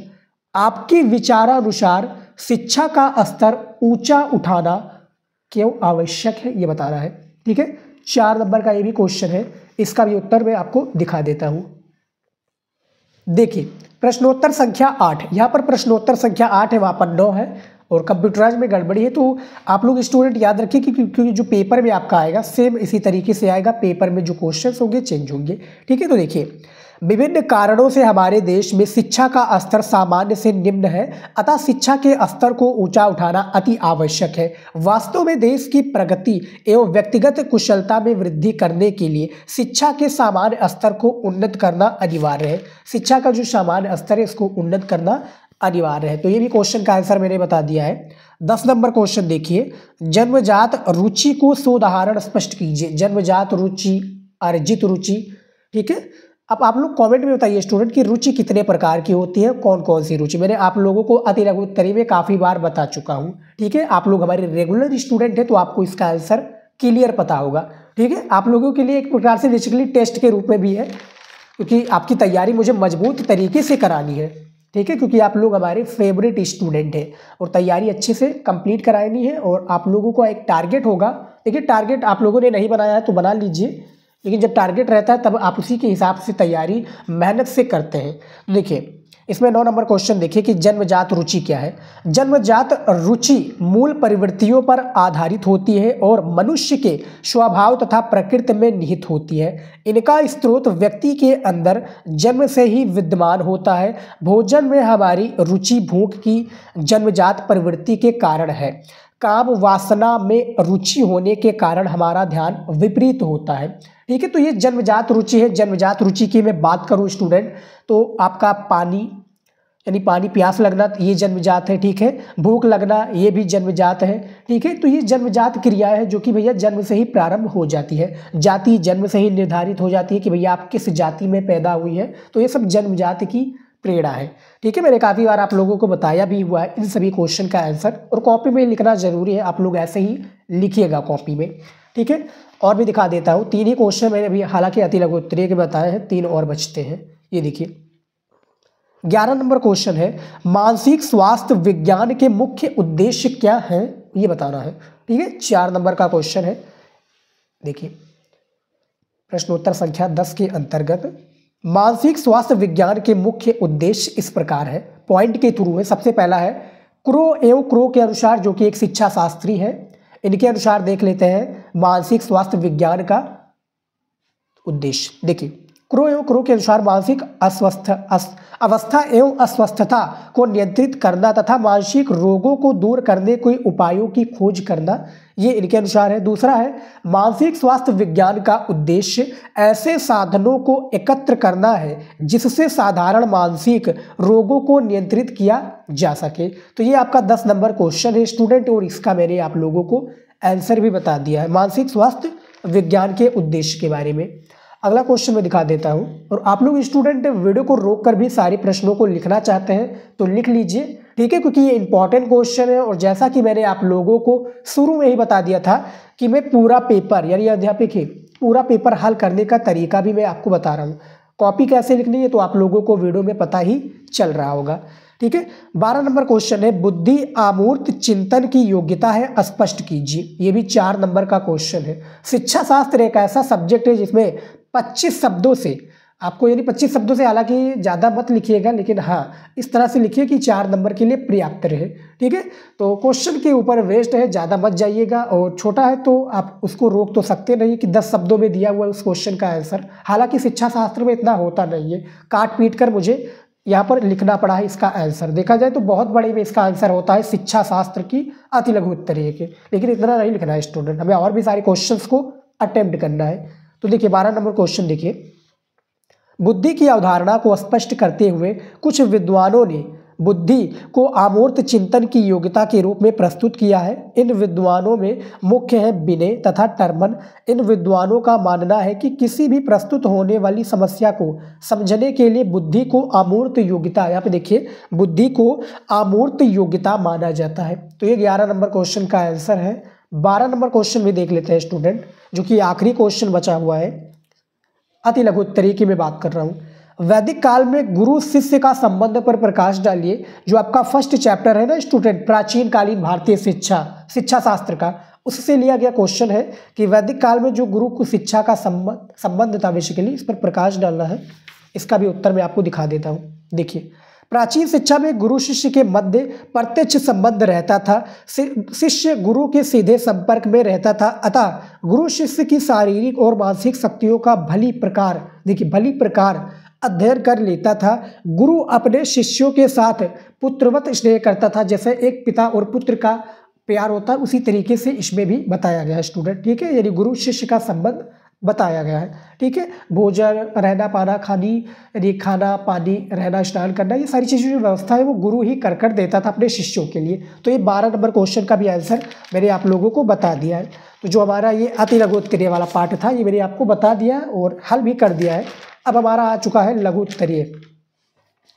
आपके विचारानुसार शिक्षा का स्तर ऊंचा उठाना क्यों आवश्यक है, ये बताना है, ठीक है। 4 नंबर का ये भी क्वेश्चन है, इसका भी उत्तर मैं आपको दिखा देता हूँ। देखिए प्रश्नोत्तर संख्या 8, यहाँ पर प्रश्नोत्तर संख्या 8 है, वहाँ पर 9 है, और कंप्यूटराइज में गड़बड़ी है। तो आप लोग स्टूडेंट याद रखिए कि क्योंकि जो पेपर में आपका आएगा सेम इसी तरीके से आएगा, पेपर में जो क्वेश्चंस होंगे चेंज होंगे, ठीक है। तो देखिए विभिन्न कारणों से हमारे देश में शिक्षा का स्तर सामान्य से निम्न है, अतः शिक्षा के स्तर को ऊंचा उठाना अति आवश्यक है। वास्तव में देश की प्रगति एवं व्यक्तिगत कुशलता में वृद्धि करने के लिए शिक्षा के सामान्य स्तर को उन्नत करना अनिवार्य है। शिक्षा का जो सामान्य स्तर है इसको उन्नत करना अनिवार्य है। तो ये भी क्वेश्चन का आंसर मैंने बता दिया है। 10 नंबर क्वेश्चन देखिए, जन्मजात रुचि को सोदाहरण स्पष्ट कीजिए। जन्मजात रुचि, अर्जित रुचि, ठीक है। अब आप लोग कमेंट में बताइए स्टूडेंट की रुचि कितने प्रकार की होती है, कौन कौन सी रुचि। मैंने आप लोगों को अति लघु उत्तरी में काफ़ी बार बता चुका हूँ, ठीक है। आप लोग हमारे रेगुलर स्टूडेंट हैं तो आपको इसका आंसर क्लियर पता होगा, ठीक है। आप लोगों के लिए एक प्रकार से बेसिकली टेस्ट के रूप में भी है, क्योंकि आपकी तैयारी मुझे मजबूत तरीके से करानी है, ठीक है, क्योंकि आप लोग हमारे फेवरेट स्टूडेंट हैं और तैयारी अच्छे से कंप्लीट करानी है। और आप लोगों का एक टारगेट होगा, देखिए टारगेट आप लोगों ने नहीं बनाया है तो बना लीजिए, लेकिन जब टारगेट रहता है तब आप उसी के हिसाब से तैयारी मेहनत से करते हैं। देखिए इसमें 9 नंबर क्वेश्चन देखिए कि जन्मजात रुचि क्या है। जन्मजात रुचि मूल प्रवृत्तियों पर आधारित होती है और मनुष्य के स्वभाव तथा प्रकृति में निहित होती है। इनका स्रोत व्यक्ति के अंदर जन्म से ही विद्यमान होता है। भोजन में हमारी रुचि भूख की जन्मजात प्रवृत्ति के कारण है। काम वासना में रुचि होने के कारण हमारा ध्यान विपरीत होता है, ठीक है। तो ये जन्मजात रुचि है। जन्मजात रुचि की मैं बात करूँ स्टूडेंट तो आपका पानी यानी पानी प्यास लगना ये जन्मजात है, ठीक है। भूख लगना ये भी जन्मजात है, ठीक है। तो ये जन्मजात क्रिया है जो कि भैया जन्म से ही प्रारंभ हो जाती है। जाति जन्म से ही निर्धारित हो जाती है कि भैया आप किस जाति में पैदा हुई है, तो ये सब जन्मजात की प्रेरणा है, ठीक है। मैंने काफ़ी बार आप लोगों को बताया भी हुआ है इन सभी क्वेश्चन का आंसर, और कॉपी में लिखना जरूरी है, आप लोग ऐसे ही लिखिएगा कॉपी में, ठीक है। और भी दिखा देता हूँ, 3 ही क्वेश्चन मैंने अभी हालांकि अति लघु उत्तरीय के बताए हैं, 3 और बचते हैं। ये देखिए 11 नंबर क्वेश्चन है, मानसिक स्वास्थ्य विज्ञान के मुख्य उद्देश्य क्या है, ये बताना है, ठीक है। 4 नंबर का क्वेश्चन है। देखिए प्रश्नोत्तर संख्या 10 के अंतर्गत मानसिक स्वास्थ्य विज्ञान के मुख्य उद्देश्य इस प्रकार है, पॉइंट के थ्रू है। सबसे पहला है क्रो एवं क्रो के अनुसार, जो कि एक शिक्षा शास्त्री है, इनके अनुसार देख लेते हैं मानसिक स्वास्थ्य विज्ञान का उद्देश्य। देखिए क्रो एवं क्रो के अनुसार मानसिक अवस्था एवं अस्वस्थता को नियंत्रित करना तथा मानसिक रोगों को दूर करने के उपायों की खोज करना, ये इनके अनुसार है। दूसरा है मानसिक स्वास्थ्य विज्ञान का उद्देश्य ऐसे साधनों को एकत्र करना है जिससे साधारण मानसिक रोगों को नियंत्रित किया जा सके। तो ये आपका 10 नंबर क्वेश्चन है स्टूडेंट, और इसका मैंने आप लोगों को आंसर भी बता दिया है मानसिक स्वास्थ्य विज्ञान के उद्देश्य के बारे में। अगला क्वेश्चन मैं दिखा देता हूं, और आप लोग स्टूडेंट वीडियो को रोककर भी सारे प्रश्नों को लिखना चाहते हैं तो लिख लीजिए, ठीक है, क्योंकि ये इंपॉर्टेंट क्वेश्चन है। और जैसा कि मैंने आप लोगों को शुरू में ही बता दिया था कि मैं पूरा पेपर यानी अध्यापक है पूरा पेपर हल करने का तरीका भी मैं आपको बता रहा हूँ। कॉपी कैसे लिखनी है तो आप लोगों को वीडियो में पता ही चल रहा होगा, ठीक है। 12 नंबर क्वेश्चन है, बुद्धि अमूर्त चिंतन की योग्यता है, स्पष्ट कीजिए। ये भी 4 नंबर का क्वेश्चन है। शिक्षा शास्त्र एक ऐसा सब्जेक्ट है जिसमें 25 शब्दों से आपको, यानी 25 शब्दों से, हालांकि ज़्यादा मत लिखिएगा, लेकिन हाँ इस तरह से लिखिए कि 4 नंबर के लिए पर्याप्त रहे, ठीक है। तो क्वेश्चन के ऊपर वेस्ट है, ज़्यादा मत जाइएगा, और छोटा है तो आप उसको रोक तो सकते नहीं कि 10 शब्दों में दिया हुआ उस क्वेश्चन का आंसर। हालांकि शिक्षा शास्त्र में इतना होता नहीं है, काट पीट कर मुझे यहाँ पर लिखना पड़ा है इसका आंसर। देखा जाए तो बहुत बड़े में इसका आंसर होता है शिक्षा शास्त्र की अति लघु उत्तरीय के, लेकिन इतना नहीं लिखना है स्टूडेंट, हमें और भी सारे क्वेश्चंस को अटेम्प्ट करना है। तो देखिए 12 नंबर क्वेश्चन देखिए, बुद्धि की अवधारणा को स्पष्ट करते हुए कुछ विद्वानों ने बुद्धि को अमूर्त चिंतन की योग्यता के रूप में प्रस्तुत किया है। इन विद्वानों में मुख्य है बिने तथा टर्मन। इन विद्वानों का मानना है कि किसी भी प्रस्तुत होने वाली समस्या को समझने के लिए बुद्धि को अमूर्त योग्यता, यहाँ पे देखिए, बुद्धि को अमूर्त योग्यता माना जाता है। तो ये 11 नंबर क्वेश्चन का आंसर है। 12 नंबर क्वेश्चन भी देख लेते हैं स्टूडेंट, जो कि आखिरी क्वेश्चन बचा हुआ है। अति लघु उत्तरीय की मैं बात कर रहा हूँ। वैदिक काल में गुरु शिष्य का संबंध पर प्रकाश डालिए। जो आपका फर्स्ट चैप्टर है ना स्टूडेंट, प्राचीन कालीन भारतीय शिक्षा शास्त्र का, उससे लिया गया क्वेश्चन है कि वैदिक काल में जो गुरु को शिक्षा का संबंध था, बेसिकली इस पर प्रकाश डालना है। इसका भी उत्तर मैं आपको दिखा देता हूँ। देखिए, प्राचीन शिक्षा में गुरु शिष्य के मध्य प्रत्यक्ष संबंध रहता था। शिष्य गुरु के सीधे संपर्क में रहता था, अतः गुरु शिष्य की शारीरिक और मानसिक शक्तियों का भली प्रकार अध्ययन कर लेता था। गुरु अपने शिष्यों के साथ पुत्रवत स्नेह करता था, जैसे एक पिता और पुत्र का प्यार होता है, उसी तरीके से इसमें भी बताया गया है स्टूडेंट। ठीक है, यानी गुरु शिष्य का संबंध बताया गया है। ठीक है, भोजन, रहना पाना, खाना पानी, रहना, स्नान करना, ये सारी चीज़ों की व्यवस्था है वो गुरु ही कर देता था अपने शिष्यों के लिए। तो ये 12 नंबर क्वेश्चन का भी आंसर मैंने आप लोगों को बता दिया है। तो जो हमारा ये अति लघु उत्तरीय वाला पार्ट था, ये मैंने आपको बता दिया है और हल भी कर दिया है। अब हमारा आ चुका है लघु उत्तरीय।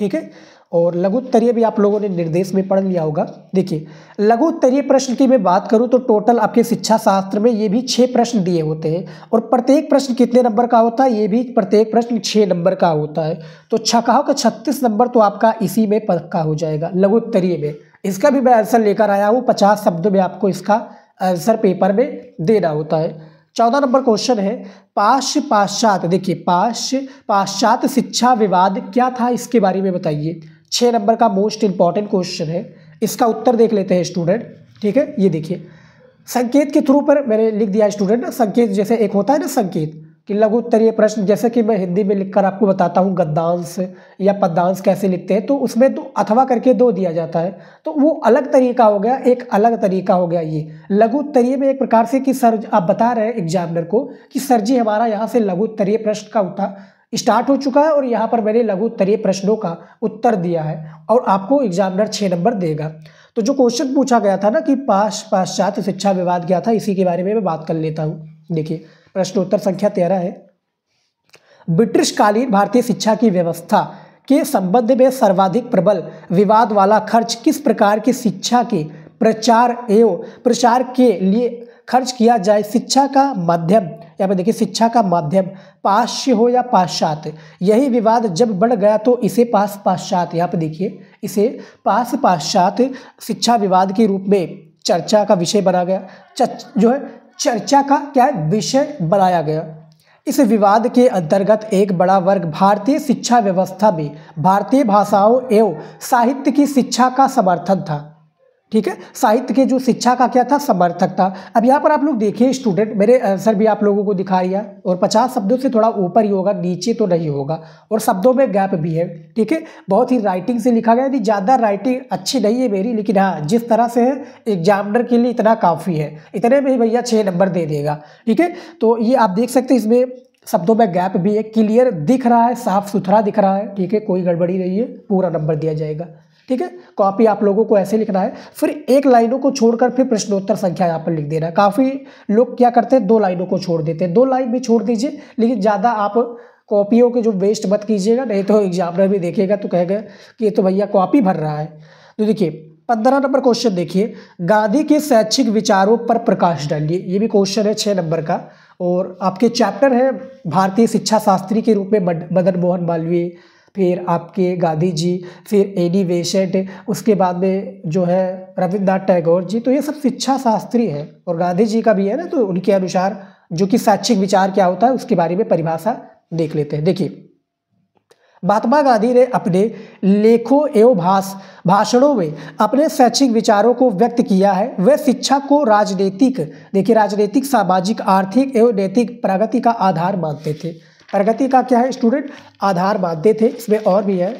ठीक है, और लघु उत्तरीय भी आप लोगों ने निर्देश में पढ़ लिया होगा। देखिए, लघु उत्तरीय प्रश्न की मैं बात करूं तो टोटल आपके शिक्षा शास्त्र में ये भी 6 प्रश्न दिए होते हैं, और प्रत्येक प्रश्न कितने नंबर का होता है, ये भी प्रत्येक प्रश्न 6 नंबर का होता है। तो छकाओ का 36 नंबर तो आपका इसी में पक्का हो जाएगा, लघु उत्तरीय में। इसका भी मैं आंसर लेकर आया हूँ, 50 शब्दों में आपको इसका आंसर पेपर में देना होता है। 14 नंबर क्वेश्चन है, पाश्चात, देखिए पाश्चात शिक्षा विवाद क्या था, इसके बारे में बताइए। 6 नंबर का मोस्ट इंपॉर्टेंट क्वेश्चन है। इसका उत्तर देख लेते हैं स्टूडेंट। ठीक है, ये देखिए, संकेत के थ्रू पर मैंने लिख दिया स्टूडेंट। संकेत जैसे एक होता है ना संकेत, कि लघु उत्तरीय प्रश्न, जैसे कि मैं हिंदी में लिखकर आपको बताता हूँ गद्यांश या पद्यांश कैसे लिखते हैं, तो उसमें तो अथवा करके 2 दिया जाता है, तो वो अलग तरीका हो गया, एक अलग तरीका हो गया ये लघु उत्तरीय में। एक प्रकार से कि सर आप बता रहे हैं एग्जामिनर को कि सर जी हमारा यहाँ से लघु उत्तरीय प्रश्न का उत्तर स्टार्ट हो चुका है और यहाँ पर मैंने लघु उत्तरीय प्रश्नों का उत्तर दिया है, और आपको एग्जामिनर 6 नंबर देगा। तो जो क्वेश्चन पूछा गया था ना कि पाश्चात्य शिक्षा विवाद क्या था, इसी के बारे में मैं बात कर लेता हूँ। देखिए, प्रश्नोत्तर संख्या 13 है, ब्रिटिश कालीन भारतीय शिक्षा की व्यवस्था के संबंध में सर्वाधिक प्रबल विवाद वाला खर्च किस प्रकार की शिक्षा के प्रचार एवं प्रसार के लिए खर्च किया जाए। शिक्षा का माध्यम, यहाँ पे देखिए, शिक्षा का माध्यम पाश्चात्य हो या पाश्चात्य, यही विवाद जब बढ़ गया तो इसे पाश्चात्य, यहाँ पे देखिए, इसे पाश्चात्य शिक्षा विवाद के रूप में चर्चा का विषय बना गया। जो है चर्चा का क्या है, विषय बनाया गया। इस विवाद के अंतर्गत एक बड़ा वर्ग भारतीय शिक्षा व्यवस्था में भारतीय भाषाओं एवं साहित्य की शिक्षा का समर्थन था। ठीक है, साहित्य के जो शिक्षा का क्या था, समर्थक था। अब यहाँ पर आप लोग देखिए स्टूडेंट, मेरे आंसर भी आप लोगों को दिखा दिया, और 50 शब्दों से थोड़ा ऊपर ही होगा, नीचे तो नहीं होगा, और शब्दों में गैप भी है। ठीक है, बहुत ही राइटिंग से लिखा गया, यदि ज़्यादा राइटिंग अच्छी नहीं है मेरी, लेकिन हाँ जिस तरह से है एग्जामिनर के लिए इतना काफ़ी है, इतने में ही भैया 6 नंबर दे देगा। ठीक है, तो ये आप देख सकते हैं, इसमें शब्दों में गैप भी है, क्लियर दिख रहा है, साफ सुथरा दिख रहा है। ठीक है, कोई गड़बड़ी नहीं है, पूरा नंबर दिया जाएगा। ठीक है, कॉपी आप लोगों को ऐसे लिखना है, फिर एक लाइनों को छोड़कर फिर प्रश्नोत्तर संख्या यहाँ पर लिख देना है। काफ़ी लोग क्या करते हैं, 2 लाइनों को छोड़ देते हैं, 2 लाइन भी छोड़ दीजिए, लेकिन ज़्यादा आप कॉपियों के जो वेस्ट मत कीजिएगा, नहीं तो एग्जामिनर भी देखेगा तो कहेगा कि ये तो भैया कॉपी भर रहा है। तो देखिए 15 नंबर क्वेश्चन देखिए, गांधी के शैक्षिक विचारों पर प्रकाश डालिए। ये भी क्वेश्चन है 6 नंबर का, और आपके चैप्टर है भारतीय शिक्षा शास्त्री के रूप में मदन मोहन मालवीय, फिर आपके गांधी जी, फिर एनी बेसेंट, उसके बाद में जो है रविन्द्रनाथ टैगोर जी। तो ये सब शिक्षा शास्त्री है, और गांधी जी का भी है ना, तो उनके अनुसार जो कि शैक्षिक विचार क्या होता है उसके बारे में परिभाषा देख लेते हैं। देखिए, महात्मा गांधी ने अपने लेखों एवं भाषणों में अपने शैक्षिक विचारों को व्यक्त किया है। वे शिक्षा को राजनीतिक, देखिए राजनीतिक, सामाजिक, आर्थिक एवं नैतिक प्रगति का आधार मानते थे। प्रगति का क्या है स्टूडेंट, आधार मानते थे। इसमें और भी है,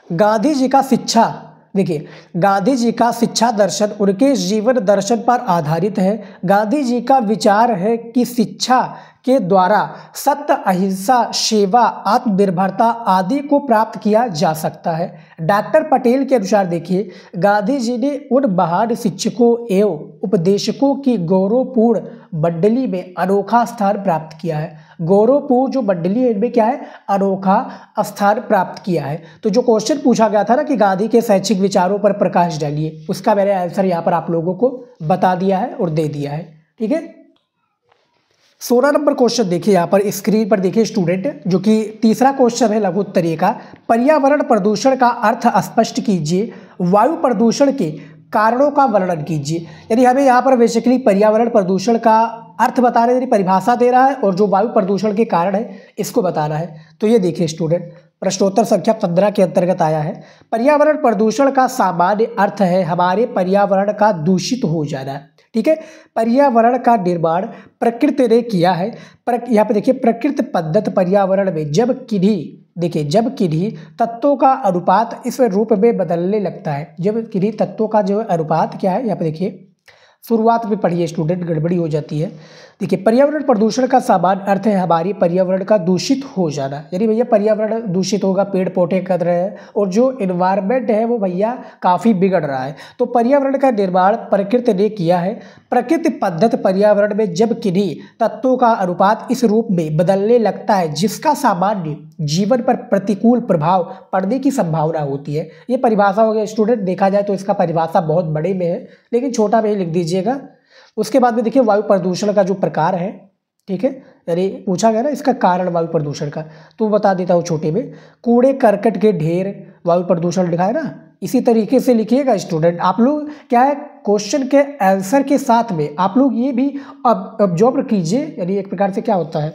गांधी जी का शिक्षा, देखिए गांधी जी का शिक्षा दर्शन उनके जीवन दर्शन पर आधारित है। गांधी जी का विचार है कि शिक्षा के द्वारा सत्य, अहिंसा, सेवा, आत्मनिर्भरता आदि को प्राप्त किया जा सकता है। डॉक्टर पटेल के अनुसार देखिए, गांधी जी ने उन महान शिक्षकों एवं उपदेशकों की गौरवपूर्ण मंडली में अनोखा स्थान प्राप्त किया है। गौरवपूर्ण जो मंडली है इनमें क्या है, अनोखा स्थान प्राप्त किया है। तो जो क्वेश्चन पूछा गया था ना कि गांधी के शैक्षिक विचारों पर प्रकाश डालिए, उसका मैंने आंसर यहाँ पर आप लोगों को बता दिया है और दे दिया है। ठीक है, 16 नंबर क्वेश्चन देखिए यहाँ पर स्क्रीन पर देखिए स्टूडेंट, जो कि तीसरा क्वेश्चन है लघु उत्तरीय का। पर्यावरण प्रदूषण का अर्थ स्पष्ट कीजिए, वायु प्रदूषण के कारणों का वर्णन कीजिए। यानी हमें यहाँ पर बेसिकली पर्यावरण प्रदूषण का अर्थ बता रहे हैं, परिभाषा दे रहा है, और जो वायु प्रदूषण के कारण है इसको बताना है। तो ये देखिए स्टूडेंट, प्रश्नोत्तर संख्या 15 के अंतर्गत आया है। पर्यावरण प्रदूषण का सामान्य अर्थ है हमारे पर्यावरण का दूषित हो जाना। ठीक है, पर्यावरण का निर्माण प्रकृति ने किया है। यहाँ पे देखिए, प्रकृति पद्धत पर्यावरण में जब किन्हीं तत्वों का अनुपात इस रूप में बदलने लगता है। जब किन्हीं तत्वों का जो अनुपात क्या है, यहाँ पे देखिए शुरुआत में पढ़िए स्टूडेंट, गड़बड़ी हो जाती है। देखिए, पर्यावरण प्रदूषण का सामान्य अर्थ है हमारी पर्यावरण का दूषित हो जाना। यानी भैया पर्यावरण दूषित होगा, पेड़ पौधे कट रहे हैं और जो एनवायरनमेंट है वो भैया काफ़ी बिगड़ रहा है। तो पर्यावरण का निर्माण प्रकृति ने किया है। प्रकृति पद्धत पर्यावरण में जब किन्हीं तत्वों का अनुपात इस रूप में बदलने लगता है जिसका सामान्य जीवन पर प्रतिकूल प्रभाव पड़ने की संभावना होती है। ये परिभाषा हो गया स्टूडेंट, देखा जाए तो इसका परिभाषा बहुत बड़े में है, लेकिन छोटा में ही लिख दीजिएगा। उसके बाद में देखिए वायु प्रदूषण का जो प्रकार है, ठीक है, यानी पूछा गया ना इसका कारण वायु प्रदूषण का, तो बता देता हूँ छोटे में। कूड़े करकट के ढेर वायु प्रदूषण लिखा है ना, इसी तरीके से लिखिएगा स्टूडेंट। आप लोग क्या है, क्वेश्चन के आंसर के साथ में आप लोग ये भी ऑब्जर्व कीजिए, यानी एक प्रकार से क्या होता है,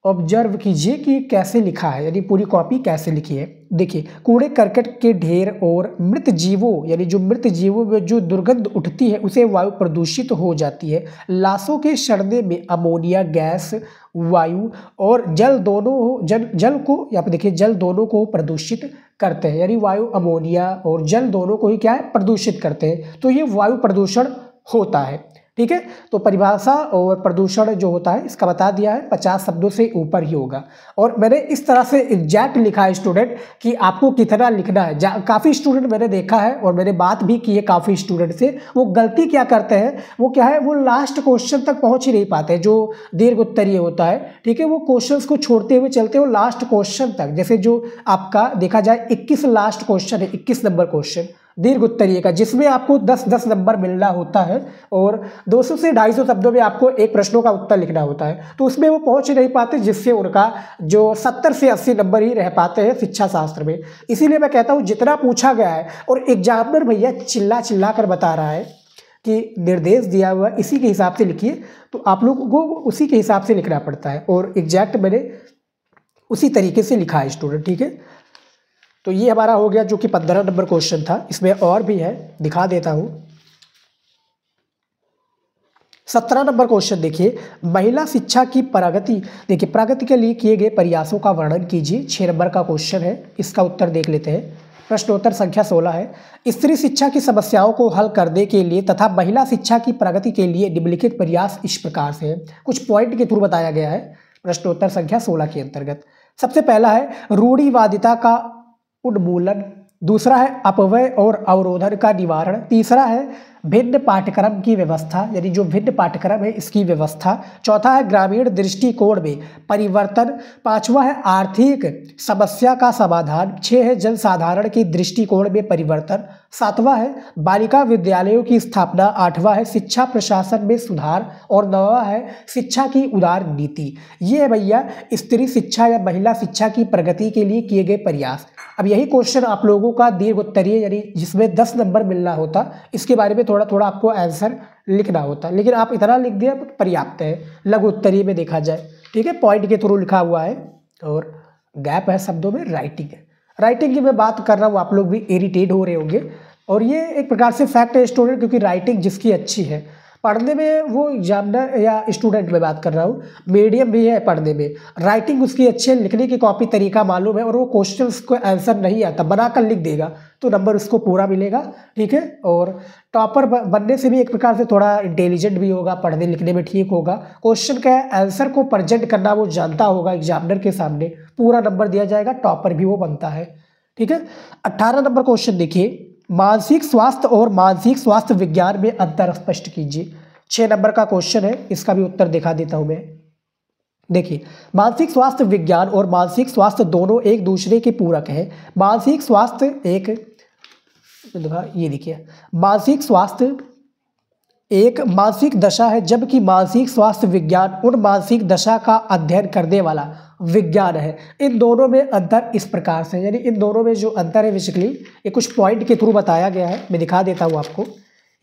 ऑब्जर्व कीजिए कि कैसे लिखा है, यानी पूरी कॉपी कैसे लिखी है। देखिए, कूड़े करकट के ढेर और मृत जीवों, यानी जो मृत जीवों में जो दुर्गंध उठती है उसे वायु प्रदूषित हो जाती है। लाशों के सड़ने में अमोनिया गैस वायु और जल दोनों जल को, यहाँ पे देखिए जल दोनों को प्रदूषित करते हैं। यानी वायु अमोनिया और जल दोनों को ही क्या है, प्रदूषित करते हैं। तो ये वायु प्रदूषण होता है। ठीक है, तो परिभाषा और प्रदूषण जो होता है इसका बता दिया है, 50 शब्दों से ऊपर ही होगा। और मैंने इस तरह से एग्जैक्ट लिखा है स्टूडेंट कि आपको कितना लिखना है। काफ़ी स्टूडेंट मैंने देखा है और मैंने बात भी की है काफ़ी स्टूडेंट से, वो गलती क्या करते हैं, वो क्या है, वो लास्ट क्वेश्चन तक पहुँच ही नहीं पाते जो दीर्घ उत्तरीय होता है। ठीक है, वो क्वेश्चन को छोड़ते हुए चलते हो लास्ट क्वेश्चन तक। जैसे जो आपका देखा जाए 21 लास्ट क्वेश्चन है, 21 नंबर क्वेश्चन दीर्घ उत्तरीय का, जिसमें आपको 10-10 नंबर मिलना होता है और 200 से 250 शब्दों में आपको एक प्रश्नों का उत्तर लिखना होता है। तो उसमें वो पहुंच नहीं पाते, जिससे उनका जो 70 से 80 नंबर ही रह पाते हैं शिक्षा शास्त्र में। इसीलिए मैं कहता हूँ जितना पूछा गया है और एग्जामिनर भैया चिल्ला कर बता रहा है कि निर्देश दिया हुआ इसी के हिसाब से लिखिए, तो आप लोगों को उसी के हिसाब से लिखना पड़ता है और एग्जैक्ट मैंने उसी तरीके से लिखा है स्टूडेंट। ठीक है, तो ये हमारा हो गया जो कि 15 नंबर क्वेश्चन था। इसमें और भी है, दिखा देता हूँ। 17 नंबर क्वेश्चन देखिए, महिला शिक्षा की प्रगति। देखिए, प्रगति के लिए किए गए प्रयासों का वर्णन कीजिए। 6 नंबर का क्वेश्चन है, इसका उत्तर देख लेते हैं। प्रश्नोत्तर संख्या 16 है, स्त्री शिक्षा की समस्याओं को हल करने के लिए तथा महिला शिक्षा की प्रगति के लिए निम्नलिखित प्रयास इस प्रकार से है। कुछ पॉइंट के थ्रू बताया गया है प्रश्नोत्तर संख्या 16 के अंतर्गत। सबसे पहला है रूढ़िवादिता का उन्मूलन, दूसरा है अपव्यय और अवरोधन का निवारण, तीसरा है भिन्न पाठ्यक्रम की व्यवस्था, यानी जो भिन्न पाठ्यक्रम है इसकी व्यवस्था, चौथा है ग्रामीण दृष्टिकोण में परिवर्तन, पांचवा है आर्थिक समस्या का समाधान, 6 है जनसाधारण के दृष्टिकोण में परिवर्तन, 7वां है बालिका विद्यालयों की स्थापना, 8वां है शिक्षा प्रशासन में सुधार और 9वां है शिक्षा की उदार नीति। ये है भैया स्त्री शिक्षा या महिला शिक्षा की प्रगति के लिए किए गए प्रयास। अब यही क्वेश्चन आप लोगों का दीर्घ उत्तरीय, यानी जिसमें 10 नंबर मिलना होता, इसके बारे में थोड़ा थोड़ा आपको आंसर लिखना होता, लेकिन आप इतना लिख दिया पर्याप्त है लघु उत्तरीय में देखा जाए। ठीक है, पॉइंट के थ्रू लिखा हुआ है और गैप है शब्दों में, राइटिंग है। राइटिंग की मैं बात कर रहा हूँ, आप लोग भी इरिटेट हो रहे होंगे और ये एक प्रकार से फैक्ट है स्टूडेंट, क्योंकि राइटिंग जिसकी अच्छी है पढ़ने में वो एग्जामिनर या स्टूडेंट में बात कर रहा हूँ, मीडियम भी है पढ़ने में, राइटिंग उसकी अच्छी है, लिखने की कॉपी तरीका मालूम है और वो क्वेश्चंस को आंसर नहीं आता बनाकर लिख देगा तो नंबर उसको पूरा मिलेगा, ठीक है। और टॉपर बनने से भी एक प्रकार से थोड़ा इंटेलिजेंट भी होगा, पढ़ने लिखने में ठीक होगा, क्वेश्चन का आंसर को प्रेजेंट करना वो जानता होगा एग्जामिनर के सामने, पूरा नंबर दिया जाएगा, टॉपर भी वो बनता है, ठीक है। 18 नंबर क्वेश्चन देखिए, मानसिक स्वास्थ्य और मानसिक स्वास्थ्य विज्ञान में अंतर स्पष्ट कीजिए। 6 नंबर का क्वेश्चन है, इसका भी उत्तर दिखा देता हूं मैं। देखिए, मानसिक स्वास्थ्य विज्ञान और मानसिक स्वास्थ्य दोनों एक दूसरे के पूरक हैं। मानसिक स्वास्थ्य ये देखिए, मानसिक स्वास्थ्य एक मानसिक दशा है, जबकि मानसिक स्वास्थ्य विज्ञान उन मानसिक दशा का अध्ययन करने वाला विज्ञान है। इन दोनों में अंतर इस प्रकार से, यानी इन दोनों में जो अंतर है बेसिकली ये कुछ पॉइंट के थ्रू बताया गया है, मैं दिखा देता हूँ आपको।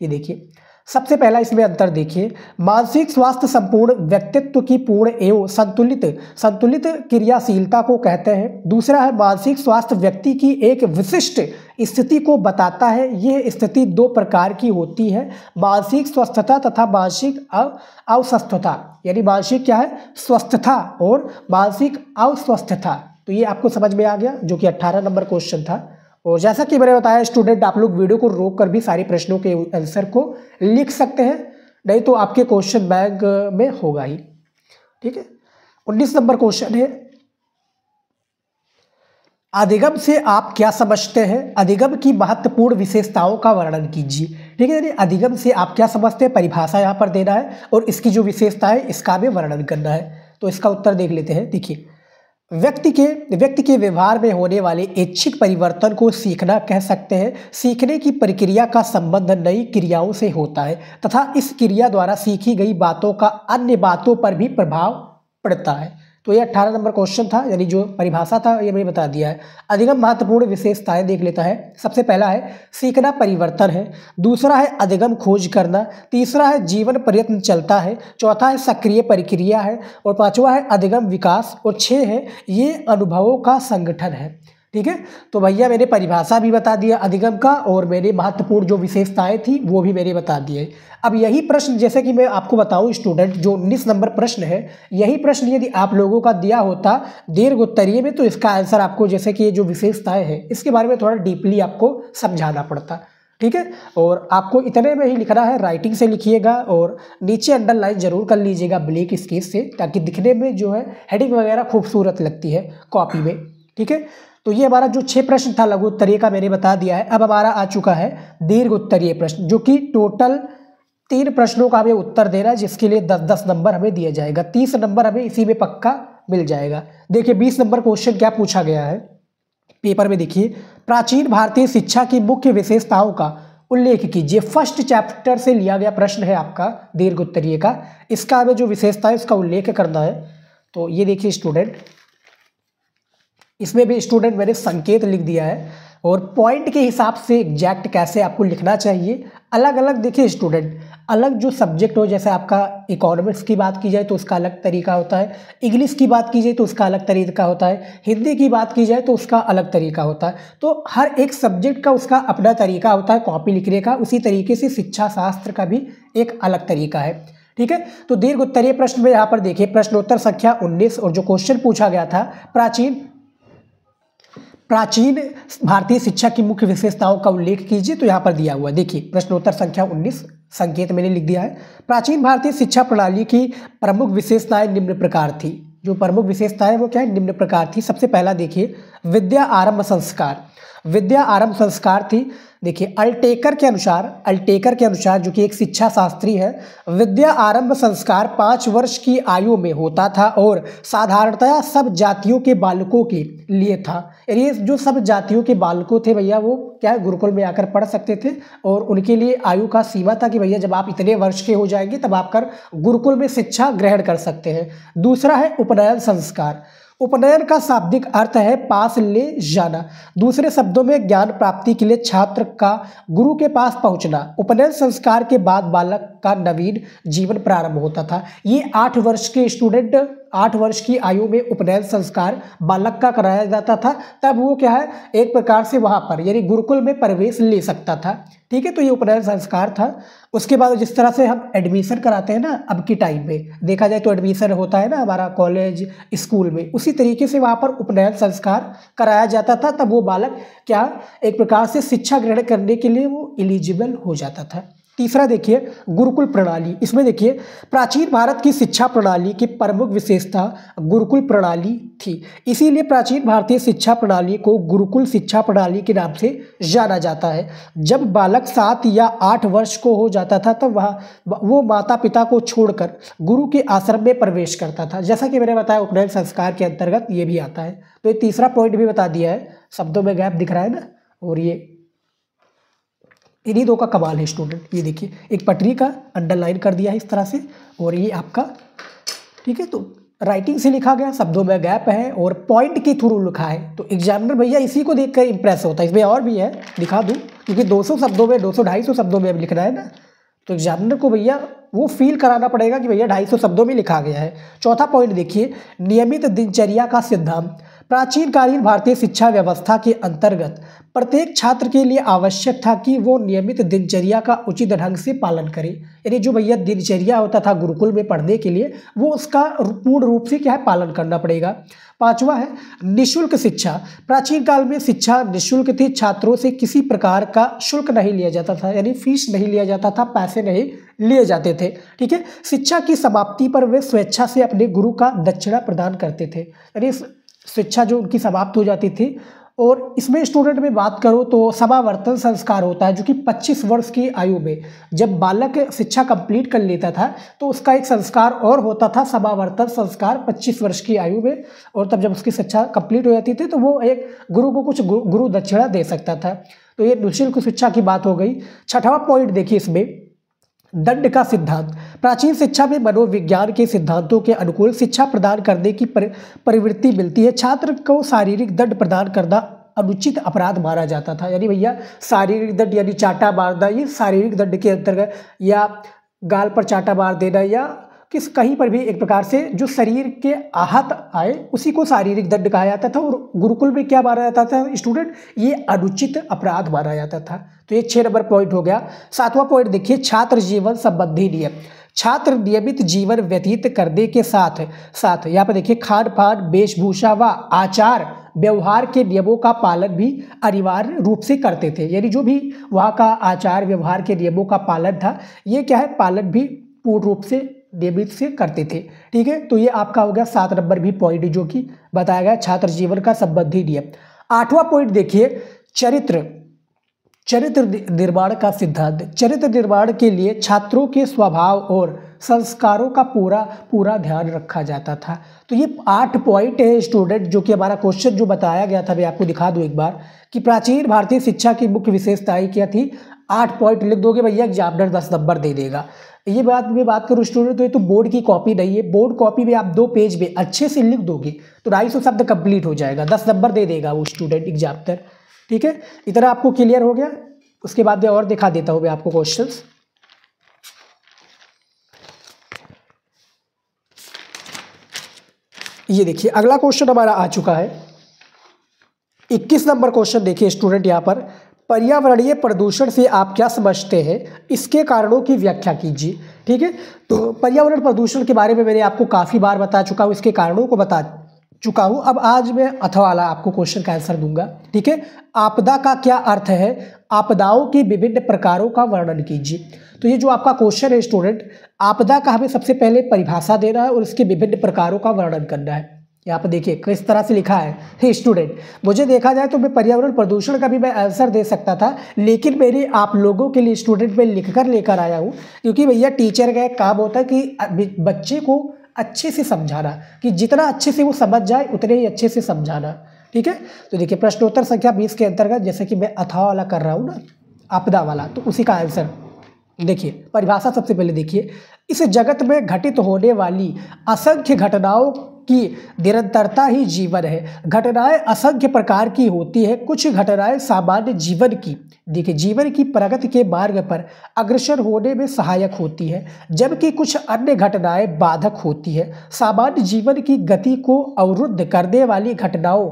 ये देखिए, सबसे पहला इसमें अंतर देखिए, मानसिक स्वास्थ्य संपूर्ण व्यक्तित्व की पूर्ण एवं संतुलित क्रियाशीलता को कहते हैं। दूसरा है मानसिक स्वास्थ्य व्यक्ति की एक विशिष्ट स्थिति को बताता है। यह स्थिति 2 प्रकार की होती है, मानसिक स्वस्थता तथा मानसिक अस्वस्थता, यानी मानसिक क्या है स्वस्थता और मानसिक अस्वस्थता। तो ये आपको समझ में आ गया, जो कि 18 नंबर क्वेश्चन था। और जैसा कि मैंने बताया स्टूडेंट, आप लोग वीडियो को रोक कर भी सारे प्रश्नों के आंसर को लिख सकते हैं, नहीं तो आपके क्वेश्चन बैंक में होगा ही, ठीक है। 19 नंबर क्वेश्चन है, अधिगम से आप क्या समझते हैं? अधिगम की महत्वपूर्ण विशेषताओं का वर्णन कीजिए, ठीक है। यानी अधिगम से आप क्या समझते हैं, परिभाषा यहाँ पर देना है और इसकी जो विशेषता है इसका भी वर्णन करना है। तो इसका उत्तर देख लेते हैं। देखिए, व्यक्ति के व्यवहार में होने वाले ऐच्छिक परिवर्तन को सीखना कह सकते हैं। सीखने की प्रक्रिया का संबंध नई क्रियाओं से होता है तथा इस क्रिया द्वारा सीखी गई बातों का अन्य बातों पर भी प्रभाव पड़ता है। तो ये 18 नंबर क्वेश्चन था, यानी जो परिभाषा था ये मैंने बता दिया है। अधिगम महत्वपूर्ण विशेषताएं देख लेता है। सबसे पहला है सीखना परिवर्तन है, दूसरा है अधिगम खोज करना, तीसरा है जीवन प्रयत्न चलता है, चौथा है सक्रिय प्रक्रिया है और पांचवा है अधिगम विकास और 6 है ये अनुभवों का संगठन है, ठीक है। तो भैया मैंने परिभाषा भी बता दिया अधिगम का और मैंने महत्वपूर्ण जो विशेषताएं थी वो भी मैंने बता दिए। अब यही प्रश्न जैसे कि मैं आपको बताऊं स्टूडेंट, जो 19 नंबर प्रश्न है, यही प्रश्न यदि आप लोगों का दिया होता दीर्घ उत्तरीय में तो इसका आंसर आपको, जैसे कि ये जो विशेषताएं हैं इसके बारे में थोड़ा डीपली आपको समझाना पड़ता, ठीक है। और आपको इतने में ही लिखना है, राइटिंग से लिखिएगा और नीचे अंडरलाइन जरूर कर लीजिएगा ब्लैक स्केच से, ताकि दिखने में जो है हेडिंग वगैरह खूबसूरत लगती है कॉपी में, ठीक है। तो ये हमारा जो 6 प्रश्न था लघु उत्तरीय का मैंने बता दिया है। अब हमारा आ चुका है दीर्घ उत्तरीय प्रश्न, जो कि टोटल 3 प्रश्नों का हमें उत्तर देना है, जिसके लिए 10-10 नंबर हमें दिया जाएगा। 30 नंबर हमें इसी में पक्का मिल जाएगा। देखिए 20 नंबर क्वेश्चन क्या पूछा गया है पेपर में, देखिए, प्राचीन भारतीय शिक्षा की मुख्य विशेषताओं का उल्लेख कीजिए। फर्स्ट चैप्टर से लिया गया प्रश्न है आपका दीर्घ उत्तरीय का, इसका हमें जो विशेषता है उसका उल्लेख करना है। तो ये देखिए स्टूडेंट, इसमें भी स्टूडेंट मैंने संकेत लिख दिया है और पॉइंट के हिसाब से एग्जैक्ट कैसे आपको लिखना चाहिए। अलग अलग देखिए स्टूडेंट, अलग जो सब्जेक्ट हो, जैसे आपका इकोनॉमिक्स की बात की जाए तो उसका अलग तरीका होता है, इंग्लिश की बात की जाए तो उसका अलग तरीका होता है, हिंदी की बात की जाए तो उसका अलग तरीका होता है। तो हर एक सब्जेक्ट का उसका अपना तरीका होता है कॉपी लिखने का। उसी तरीके से शिक्षा शास्त्र का भी एक अलग तरीका है, ठीक है। तो दीर्घ उत्तरीय प्रश्न में यहाँ पर देखिए प्रश्नोत्तर संख्या 19 और जो क्वेश्चन पूछा गया था प्राचीन भारतीय शिक्षा की मुख्य विशेषताओं का उल्लेख कीजिए, तो यहाँ पर दिया हुआ है। देखिए प्रश्नोत्तर संख्या 19, संकेत मैंने लिख दिया है। प्राचीन भारतीय शिक्षा प्रणाली की प्रमुख विशेषताएं निम्न प्रकार थी। जो प्रमुख विशेषताएं वो क्या है, निम्न प्रकार थी। सबसे पहला देखिए विद्या आरंभ संस्कार, विद्या आरंभ संस्कार थी। देखिए अल्टेकर के अनुसार जो कि एक शिक्षा शास्त्री है, विद्या आरंभ संस्कार 5 वर्ष की आयु में होता था और साधारणतया सब जातियों के बालकों के लिए था। यानी जो सब जातियों के बालकों थे भैया वो क्या है गुरुकुल में आकर पढ़ सकते थे और उनके लिए आयु का सीमा था कि भैया जब आप इतने वर्ष के हो जाएंगे तब आप कर गुरुकुल में शिक्षा ग्रहण कर सकते हैं। दूसरा है उपनयन संस्कार। उपनयन का शाब्दिक अर्थ है पास ले जाना। दूसरे शब्दों में ज्ञान प्राप्ति के लिए छात्र का गुरु के पास पहुंचना। उपनयन संस्कार के बाद बालक का नवीन जीवन प्रारंभ होता था। ये 8 वर्ष के स्टूडेंट 8 वर्ष की आयु में उपनयन संस्कार बालक का कराया जाता था, तब वो क्या है एक प्रकार से वहाँ पर यानी गुरुकुल में प्रवेश ले सकता था। ठीक है, तो ये उपनयन संस्कार था। उसके बाद जिस तरह से हम एडमिशन कराते हैं ना अब की टाइम में देखा जाए तो एडमिशन होता है ना हमारा कॉलेज स्कूल में, उसी तरीके से वहाँ पर उपनयन संस्कार कराया जाता था। तब वो बालक क्या एक प्रकार से शिक्षा ग्रहण करने के लिए वो एलिजिबल हो जाता था। तीसरा देखिए गुरुकुल प्रणाली। इसमें देखिए प्राचीन भारत की शिक्षा प्रणाली की प्रमुख विशेषता गुरुकुल प्रणाली थी, इसीलिए प्राचीन भारतीय शिक्षा प्रणाली को गुरुकुल शिक्षा प्रणाली के नाम से जाना जाता है। जब बालक 7 या 8 वर्ष को हो जाता था तब वो माता पिता को छोड़कर गुरु के आश्रम में प्रवेश करता था। जैसा कि मैंने बताया उपनयन संस्कार के अंतर्गत ये भी आता है। तो ये तीसरा पॉइंट भी बता दिया है, शब्दों में गैप दिख रहा है ना, और ये इन्हीं दो का कमाल है स्टूडेंट। ये देखिए एक पटरी का अंडरलाइन कर दिया है इस तरह से, और ये आपका ठीक है, तो राइटिंग से लिखा गया, शब्दों में गैप है और पॉइंट के थ्रू लिखा है। तो एग्जामिनर भैया इसी को देखकर इंप्रेस होता है। इसमें और भी है, दिखा दूँ, क्योंकि 200 शब्दों में 200-250 शब्दों में अब लिखना है ना, तो एग्जामिनर को भैया वो फील कराना पड़ेगा कि भैया 250 शब्दों में लिखा गया है। चौथा पॉइंट देखिए नियमित दिनचर्या का सिद्धांत। प्राचीन कालीन भारतीय शिक्षा व्यवस्था के अंतर्गत प्रत्येक छात्र के लिए आवश्यक था कि वो नियमित दिनचर्या का उचित ढंग से पालन करे। यानी जो भैया दिनचर्या होता था गुरुकुल में पढ़ने के लिए वो उसका पूर्ण रूप से क्या है पालन करना पड़ेगा। पांचवा है निःशुल्क शिक्षा। प्राचीन काल में शिक्षा निःशुल्क थी, छात्रों से किसी प्रकार का शुल्क नहीं लिया जाता था, यानी फीस नहीं लिया जाता था, पैसे नहीं लिए जाते थे। ठीक है, शिक्षा की समाप्ति पर वे स्वेच्छा से अपने गुरु का दक्षिणा प्रदान करते थे, यानी शिक्षा जो उनकी समाप्त हो जाती थी। और इसमें स्टूडेंट में बात करूँ तो समावर्तन संस्कार होता है, जो कि 25 वर्ष की आयु में जब बालक शिक्षा कंप्लीट कर लेता था तो उसका एक संस्कार और होता था समावर्तन संस्कार 25 वर्ष की आयु में, और तब जब उसकी शिक्षा कंप्लीट हो जाती थी तो वो एक गुरु को कुछ गुरु दक्षिणा दे सकता था। तो ये निःशुल्क शिक्षा की बात हो गई। छठवां पॉइंट देखिए इसमें दंड का सिद्धांत। प्राचीन शिक्षा में मनोविज्ञान के सिद्धांतों के अनुकूल शिक्षा प्रदान करने की प्रवृत्ति मिलती है। छात्र को शारीरिक दंड प्रदान करना अनुचित अपराध माना जाता था, यानी भैया शारीरिक दंड यानी चाटा मारना, ये शारीरिक दंड के अंतर्गत, या गाल पर चाटा मार देना, या कहीं पर भी एक प्रकार से जो शरीर के आहत आए उसी को शारीरिक दंड कहा जाता था। और गुरुकुल में क्या माना जाता था स्टूडेंट, ये अनुचित अपराध माना जाता था। तो ये 6 नंबर पॉइंट हो गया। 7वां पॉइंट देखिए छात्र जीवन संबंधी नियम। छात्र नियमित जीवन व्यतीत करने के साथ यहाँ पर देखिए खान पान, वेशभूषा व आचार व्यवहार के नियमों का पालन भी अनिवार्य रूप से करते थे। यानी जो भी वहाँ का आचार व्यवहार के नियमों का पालन था ये क्या है पालन भी पूर्ण रूप से नियमित से करते थे। ठीक है, तो ये आपका हो गया 7 नंबर भी पॉइंट जो कि बताया गया छात्र जीवन का संबंधी नियम। 8वां पॉइंट देखिए चरित्र निर्माण का सिद्धांत। चरित्र निर्माण के लिए छात्रों के स्वभाव और संस्कारों का पूरा ध्यान रखा जाता था। तो ये 8 पॉइंट है स्टूडेंट, जो कि हमारा क्वेश्चन जो बताया गया था, मैं आपको दिखा दूं एक बार कि प्राचीन भारतीय शिक्षा की मुख्य विशेषताएं क्या थी। 8 पॉइंट लिख दोगे भैया, एग्जामिनर 10 नंबर दे देगा। ये बात करूँ स्टूडेंट, तो ये तो बोर्ड की कॉपी नहीं है। बोर्ड कॉपी में आप 2 पेज में अच्छे से लिख दोगे तो 250 शब्द कंप्लीट हो जाएगा, 10 नंबर दे देगा वो स्टूडेंट एग्जामिनर। ठीक है, इतना आपको क्लियर हो गया। उसके बाद और दिखा देता हूं मैं आपको क्वेश्चंस। ये देखिए अगला क्वेश्चन हमारा आ चुका है 21 नंबर क्वेश्चन। देखिए स्टूडेंट, यहाँ पर पर्यावरणीय प्रदूषण से आप क्या समझते हैं, इसके कारणों की व्याख्या कीजिए। ठीक है, तो पर्यावरण प्रदूषण के बारे में मैंने आपको काफ़ी बार बता चुका हूँ, इसके कारणों को बता चुका हूँ। अब आज मैं अथवा वाला आपको क्वेश्चन का आंसर दूंगा। ठीक है, आपदा का क्या अर्थ है, आपदाओं के विभिन्न प्रकारों का वर्णन कीजिए। तो ये जो आपका क्वेश्चन है स्टूडेंट, आपदा का हमें सबसे पहले परिभाषा देना है और इसके विभिन्न प्रकारों का वर्णन करना है। यहाँ पर देखिए किस तरह से लिखा है स्टूडेंट। मुझे देखा जाए तो मैं पर्यावरण प्रदूषण का भी मैं आंसर दे सकता था, लेकिन मेरे आप लोगों के लिए स्टूडेंट में लिखकर लेकर आया हूँ, क्योंकि भैया टीचर का एक काम होता है कि बच्चे को अच्छे से समझाना, कि जितना अच्छे से वो समझ जाए उतने ही अच्छे से समझाना। ठीक है, तो देखिए प्रश्नोत्तर संख्या 20 के अंतर्गत जैसे कि मैं अथवा वाला कर रहा हूँ ना, आपदा वाला, तो उसी का आंसर देखिए। परिभाषा सबसे पहले देखिए, इस जगत में घटित होने वाली असंख्य घटनाओं की निरंतरता ही जीवन है। घटनाएं असंख्य प्रकार की होती है। कुछ घटनाएं सामान्य जीवन की, देखिए, जीवन की प्रगति के मार्ग पर अग्रसर होने में सहायक होती है, जबकि कुछ अन्य घटनाएं बाधक होती है। सामान्य जीवन की गति को अवरुद्ध करने वाली घटनाओं,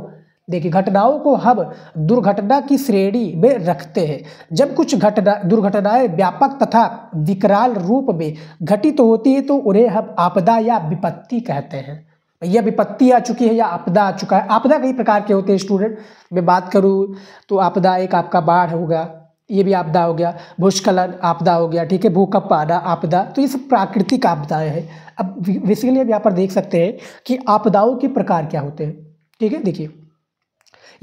देखिए, घटनाओं को हम दुर्घटना की श्रेणी में रखते हैं। जब कुछ दुर्घटनाएं व्यापक तथा विकराल रूप में घटित होती है तो उन्हें हम आपदा या विपत्ति कहते हैं। यह विपत्ति आ चुकी है या आपदा आ चुका है। आपदा कई प्रकार के होते हैं स्टूडेंट, मैं बात करूँ तो आपदा एक आपका बाढ़ होगा, ये भी आपदा हो गया, भूस्खलन आपदा हो गया, ठीक है, भूकंप आना आपदा, तो ये सब प्राकृतिक आपदाएं हैं। अब बेसिकली अब यहाँ पर देख सकते हैं कि आपदाओं के प्रकार क्या होते हैं, ठीक है। देखिए,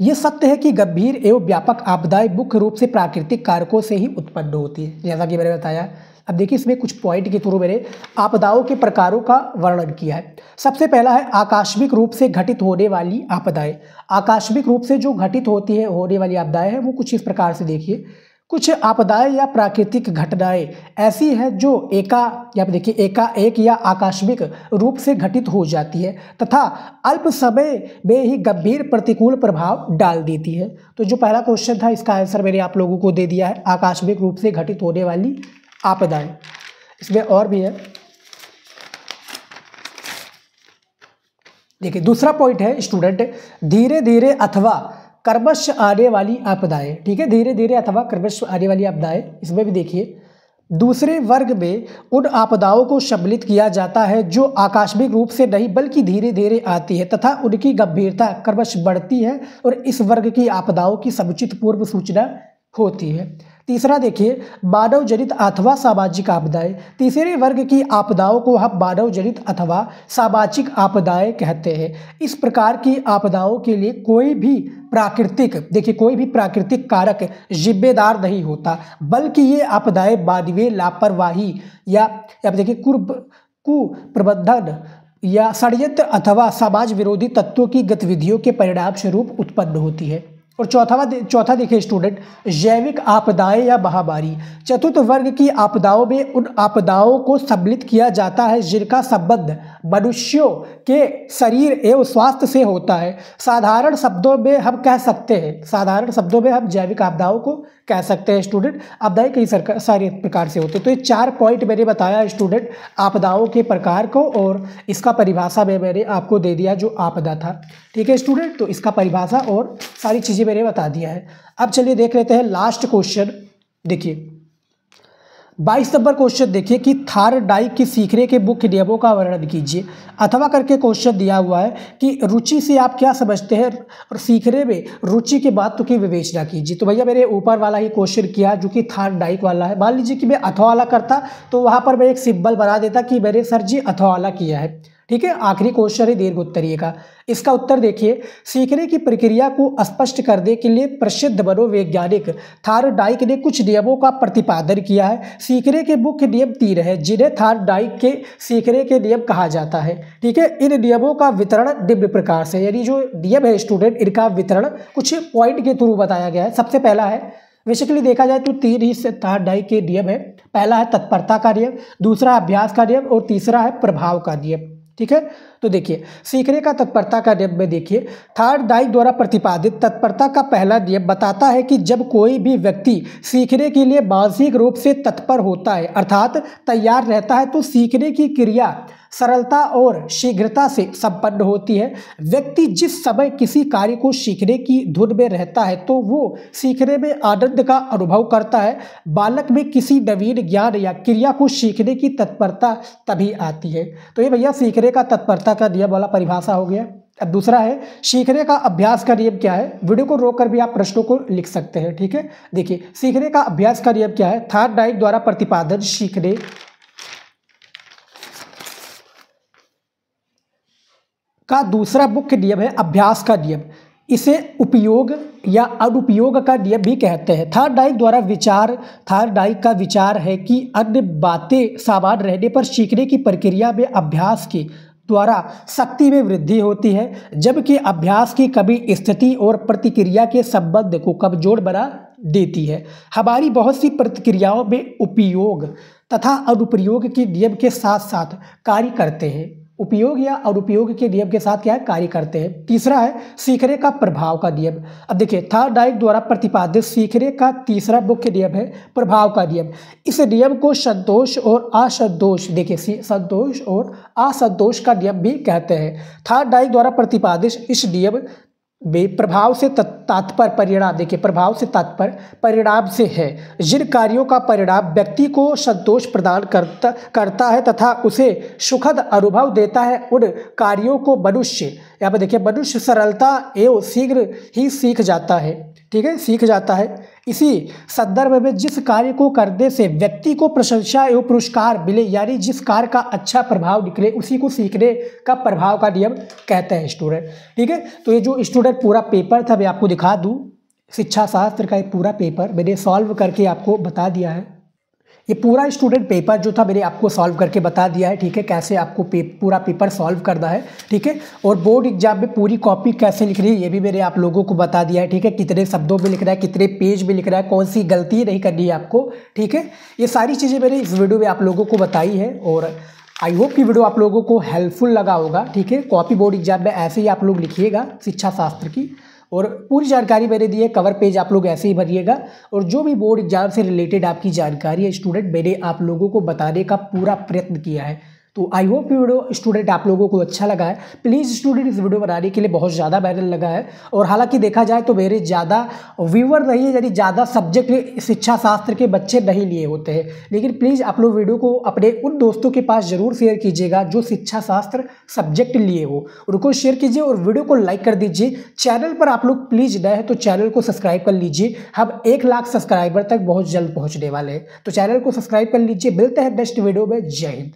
ये सत्य है कि गंभीर एवं व्यापक आपदाएं मुख्य रूप से प्राकृतिक कारकों से ही उत्पन्न होती है, जैसा कि मैंने बताया। अब देखिए, इसमें कुछ पॉइंट के थ्रू मैंने आपदाओं के प्रकारों का वर्णन किया है। सबसे पहला है आकस्मिक रूप से घटित होने वाली आपदाएं। आकस्मिक रूप से जो घटित होने वाली आपदाएं हैं वो कुछ इस प्रकार से देखिए। कुछ आपदाएं या प्राकृतिक घटनाएं ऐसी है जो एकाएक या आकस्मिक रूप से घटित हो जाती है तथा अल्प समय में ही गंभीर प्रतिकूल प्रभाव डाल देती है। तो जो पहला क्वेश्चन था इसका आंसर मैंने आप लोगों को दे दिया है, आकस्मिक रूप से घटित होने वाली आपदाएं। इसमें और भी है, देखिए, दूसरा पॉइंट है स्टूडेंट, धीरे धीरे अथवा क्रमश आने वाली आपदाएं, ठीक है, धीरे धीरे अथवा क्रमश आने वाली आपदाएं। इसमें भी देखिए, दूसरे वर्ग में उन आपदाओं को सम्मिलित किया जाता है जो आकस्मिक रूप से नहीं बल्कि धीरे धीरे आती है तथा उनकी गंभीरता क्रमश बढ़ती है और इस वर्ग की आपदाओं की समुचित पूर्व सूचना होती है। तीसरा देखिए, मानव जनित अथवा सामाजिक आपदाएं। तीसरे वर्ग की आपदाओं को हम मानव जनित अथवा सामाजिक आपदाएं कहते हैं। इस प्रकार की आपदाओं के लिए कोई भी प्राकृतिक कारक जिम्मेदार नहीं होता, बल्कि ये आपदाएं मानवीय लापरवाही या देखिए कुप्रबंधन या षड्यंत्र अथवा समाज विरोधी तत्वों की गतिविधियों के परिणाम स्वरूप उत्पन्न होती है। और चौथा देखिए स्टूडेंट, जैविक आपदाएं या महामारी। चतुर्थ वर्ग की आपदाओं में उन आपदाओं को सम्मिलित किया जाता है जिनका संबंध मनुष्यों के शरीर एवं स्वास्थ्य से होता है। साधारण शब्दों में हम जैविक आपदाओं को कह सकते हैं स्टूडेंट। आपदाएं कई सारे प्रकार से होते हैं। तो ये 4 पॉइंट मैंने बताया स्टूडेंट आपदाओं के प्रकार को, और इसका परिभाषा में मैंने आपको दे दिया जो आपदा था, ठीक है स्टूडेंट। तो इसका परिभाषा और सारी चीज़ें मैंने बता दिया है। अब चलिए देख लेते हैं लास्ट क्वेश्चन। देखिए 22 नंबर क्वेश्चन देखिए कि थारडाइक के सीखने के मुख्य नियमों का वर्णन कीजिए। अथवा करके क्वेश्चन दिया हुआ है कि रुचि से आप क्या समझते हैं और सीखने में रुचि के महत्व की विवेचना कीजिए। तो भैया मैंने ऊपर वाला ही क्वेश्चन किया जो कि थारडाइक वाला है। मान लीजिए कि मैं अथवा वाला करता तो वहाँ पर मैं एक सिंबल बना देता कि मैंने सर जी अथवा वाला किया है, ठीक है। आखिरी क्वेश्चन है दीर्घ उत्तरीय का। इसका उत्तर देखिए, सीखने की प्रक्रिया को स्पष्ट करने के लिए प्रसिद्ध मनोवैज्ञानिक थारडाइक ने कुछ नियमों का प्रतिपादन किया है। सीखने के मुख्य नियम 3 हैं जिन्हें थारडाइक के सीखने के नियम कहा जाता है, ठीक है। इन नियमों का वितरण निम्न प्रकार से, यानी जो नियम है स्टूडेंट इनका वितरण कुछ पॉइंट के थ्रू बताया गया है। सबसे पहला है, बेसिकली देखा जाए तो 3 ही थारडाइक के नियम है। पहला है तत्परता का नियम, दूसरा अभ्यास का नियम और तीसरा है प्रभाव का नियम, ठीक है। तो देखिए सीखने का तत्परता का नियम में देखिए, थारडाइक द्वारा प्रतिपादित तत्परता का पहला नियम बताता है कि जब कोई भी व्यक्ति सीखने के लिए मानसिक रूप से तत्पर होता है अर्थात तैयार रहता है तो सीखने की क्रिया सरलता और शीघ्रता से संपन्न होती है। व्यक्ति जिस समय किसी कार्य को सीखने की धुन में रहता है तो वो सीखने में आनंद का अनुभव करता है। बालक में किसी नवीन ज्ञान या क्रिया को सीखने की तत्परता तभी आती है। तो ये भैया सीखने का तत्परता का नियम वाला परिभाषा हो गया। अब दूसरा है सीखने का अभ्यास का नियम क्या है। वीडियो को रोककर भी आप प्रश्नों को लिख सकते हैं, ठीक है। देखिए सीखने का अभ्यास का नियम क्या है। थारडाइक द्वारा प्रतिपादन सीखने का दूसरा मुख्य नियम है अभ्यास का नियम। इसे उपयोग या अनुपयोग का नियम भी कहते हैं। थारडाइक का विचार है कि अन्य बातें समान रहने पर सीखने की प्रक्रिया में अभ्यास के द्वारा शक्ति में वृद्धि होती है, जबकि अभ्यास की कमी स्थिति और प्रतिक्रिया के संबंध को कमजोर बना देती है। हमारी बहुत सी प्रतिक्रियाओं में उपयोग तथा अनुप्रयोग के नियम के साथ साथ कार्य करते हैं। उपयोग या अनुपयोग के नियम के साथ क्या है, कार्य करते हैं। तीसरा है सीखने का प्रभाव का नियम। अब देखिए थॉर्नडाइक द्वारा प्रतिपादित सीखने का तीसरा मुख्य नियम है प्रभाव का नियम। इस नियम को संतोष और असंतोष, देखिए संतोष और असंतोष का नियम भी कहते हैं। थॉर्नडाइक द्वारा प्रतिपादित इस नियम में प्रभाव से तात्पर्य परिणाम, देखिए प्रभाव से तात्पर्य परिणाम से है। जिन कार्यों का परिणाम व्यक्ति को संतोष प्रदान करता है तथा उसे सुखद अनुभव देता है, उन कार्यों को मनुष्य, यहाँ पर देखिए मनुष्य सरलता एवं शीघ्र ही सीख जाता है। ठीक है, सीख जाता है। इसी संदर्भ में जिस कार्य को करने से व्यक्ति को प्रशंसा एवं पुरस्कार मिले, यानी जिस कार्य का अच्छा प्रभाव निकले, उसी को सीखने का प्रभाव का नियम कहते हैं स्टूडेंट। ठीक है, तो ये जो स्टूडेंट पूरा पेपर था मैं आपको दिखा दूं, शिक्षा शास्त्र का ये पूरा पेपर मैंने सॉल्व करके आपको बता दिया है। ये पूरा स्टूडेंट पेपर जो था मैंने आपको सॉल्व करके बता दिया है। ठीक है, कैसे आपको पूरा पेपर सॉल्व करना है। ठीक है, और बोर्ड एग्जाम में पूरी कॉपी कैसे लिखनी है ये भी मैंने आप लोगों को बता दिया है। ठीक है, कितने शब्दों में लिखना है, कितने पेज में लिखना है, कौन सी गलती नहीं करनी है आपको। ठीक है, ये सारी चीज़ें मैंने इस वीडियो में आप लोगों को बताई है और आई होप कि वीडियो आप लोगों को हेल्पफुल लगा होगा। ठीक है, कॉपी बोर्ड एग्जाम में ऐसे ही आप लोग लिखिएगा शिक्षा शास्त्र की, और पूरी जानकारी मैंने दी है। कवर पेज आप लोग ऐसे ही भरिएगा, और जो भी बोर्ड एग्जाम से रिलेटेड आपकी जानकारी है स्टूडेंट, मैंने आप लोगों को बताने का पूरा प्रयत्न किया है। तो आई होप वीडियो स्टूडेंट आप लोगों को अच्छा लगा है। प्लीज़ स्टूडेंट इस वीडियो बनाने के लिए बहुत ज़्यादा मेहनत लगा है, और हालांकि देखा जाए तो मेरे ज़्यादा व्यूअर नहीं है, यानी ज़्यादा सब्जेक्ट शिक्षा शास्त्र के बच्चे नहीं लिए होते हैं, लेकिन प्लीज़ आप लोग वीडियो को अपने उन दोस्तों के पास ज़रूर शेयर कीजिएगा जो शिक्षा शास्त्र सब्जेक्ट लिए हो, उनको शेयर कीजिए और वीडियो को लाइक कर दीजिए। चैनल पर आप लोग प्लीज़ नए हैं तो चैनल को सब्सक्राइब कर लीजिए। हम 1 लाख सब्सक्राइबर तक बहुत जल्द पहुँचने वाले हैं, तो चैनल को सब्सक्राइब कर लीजिए। मिलते हैं नेक्स्ट वीडियो में। जय हिंद।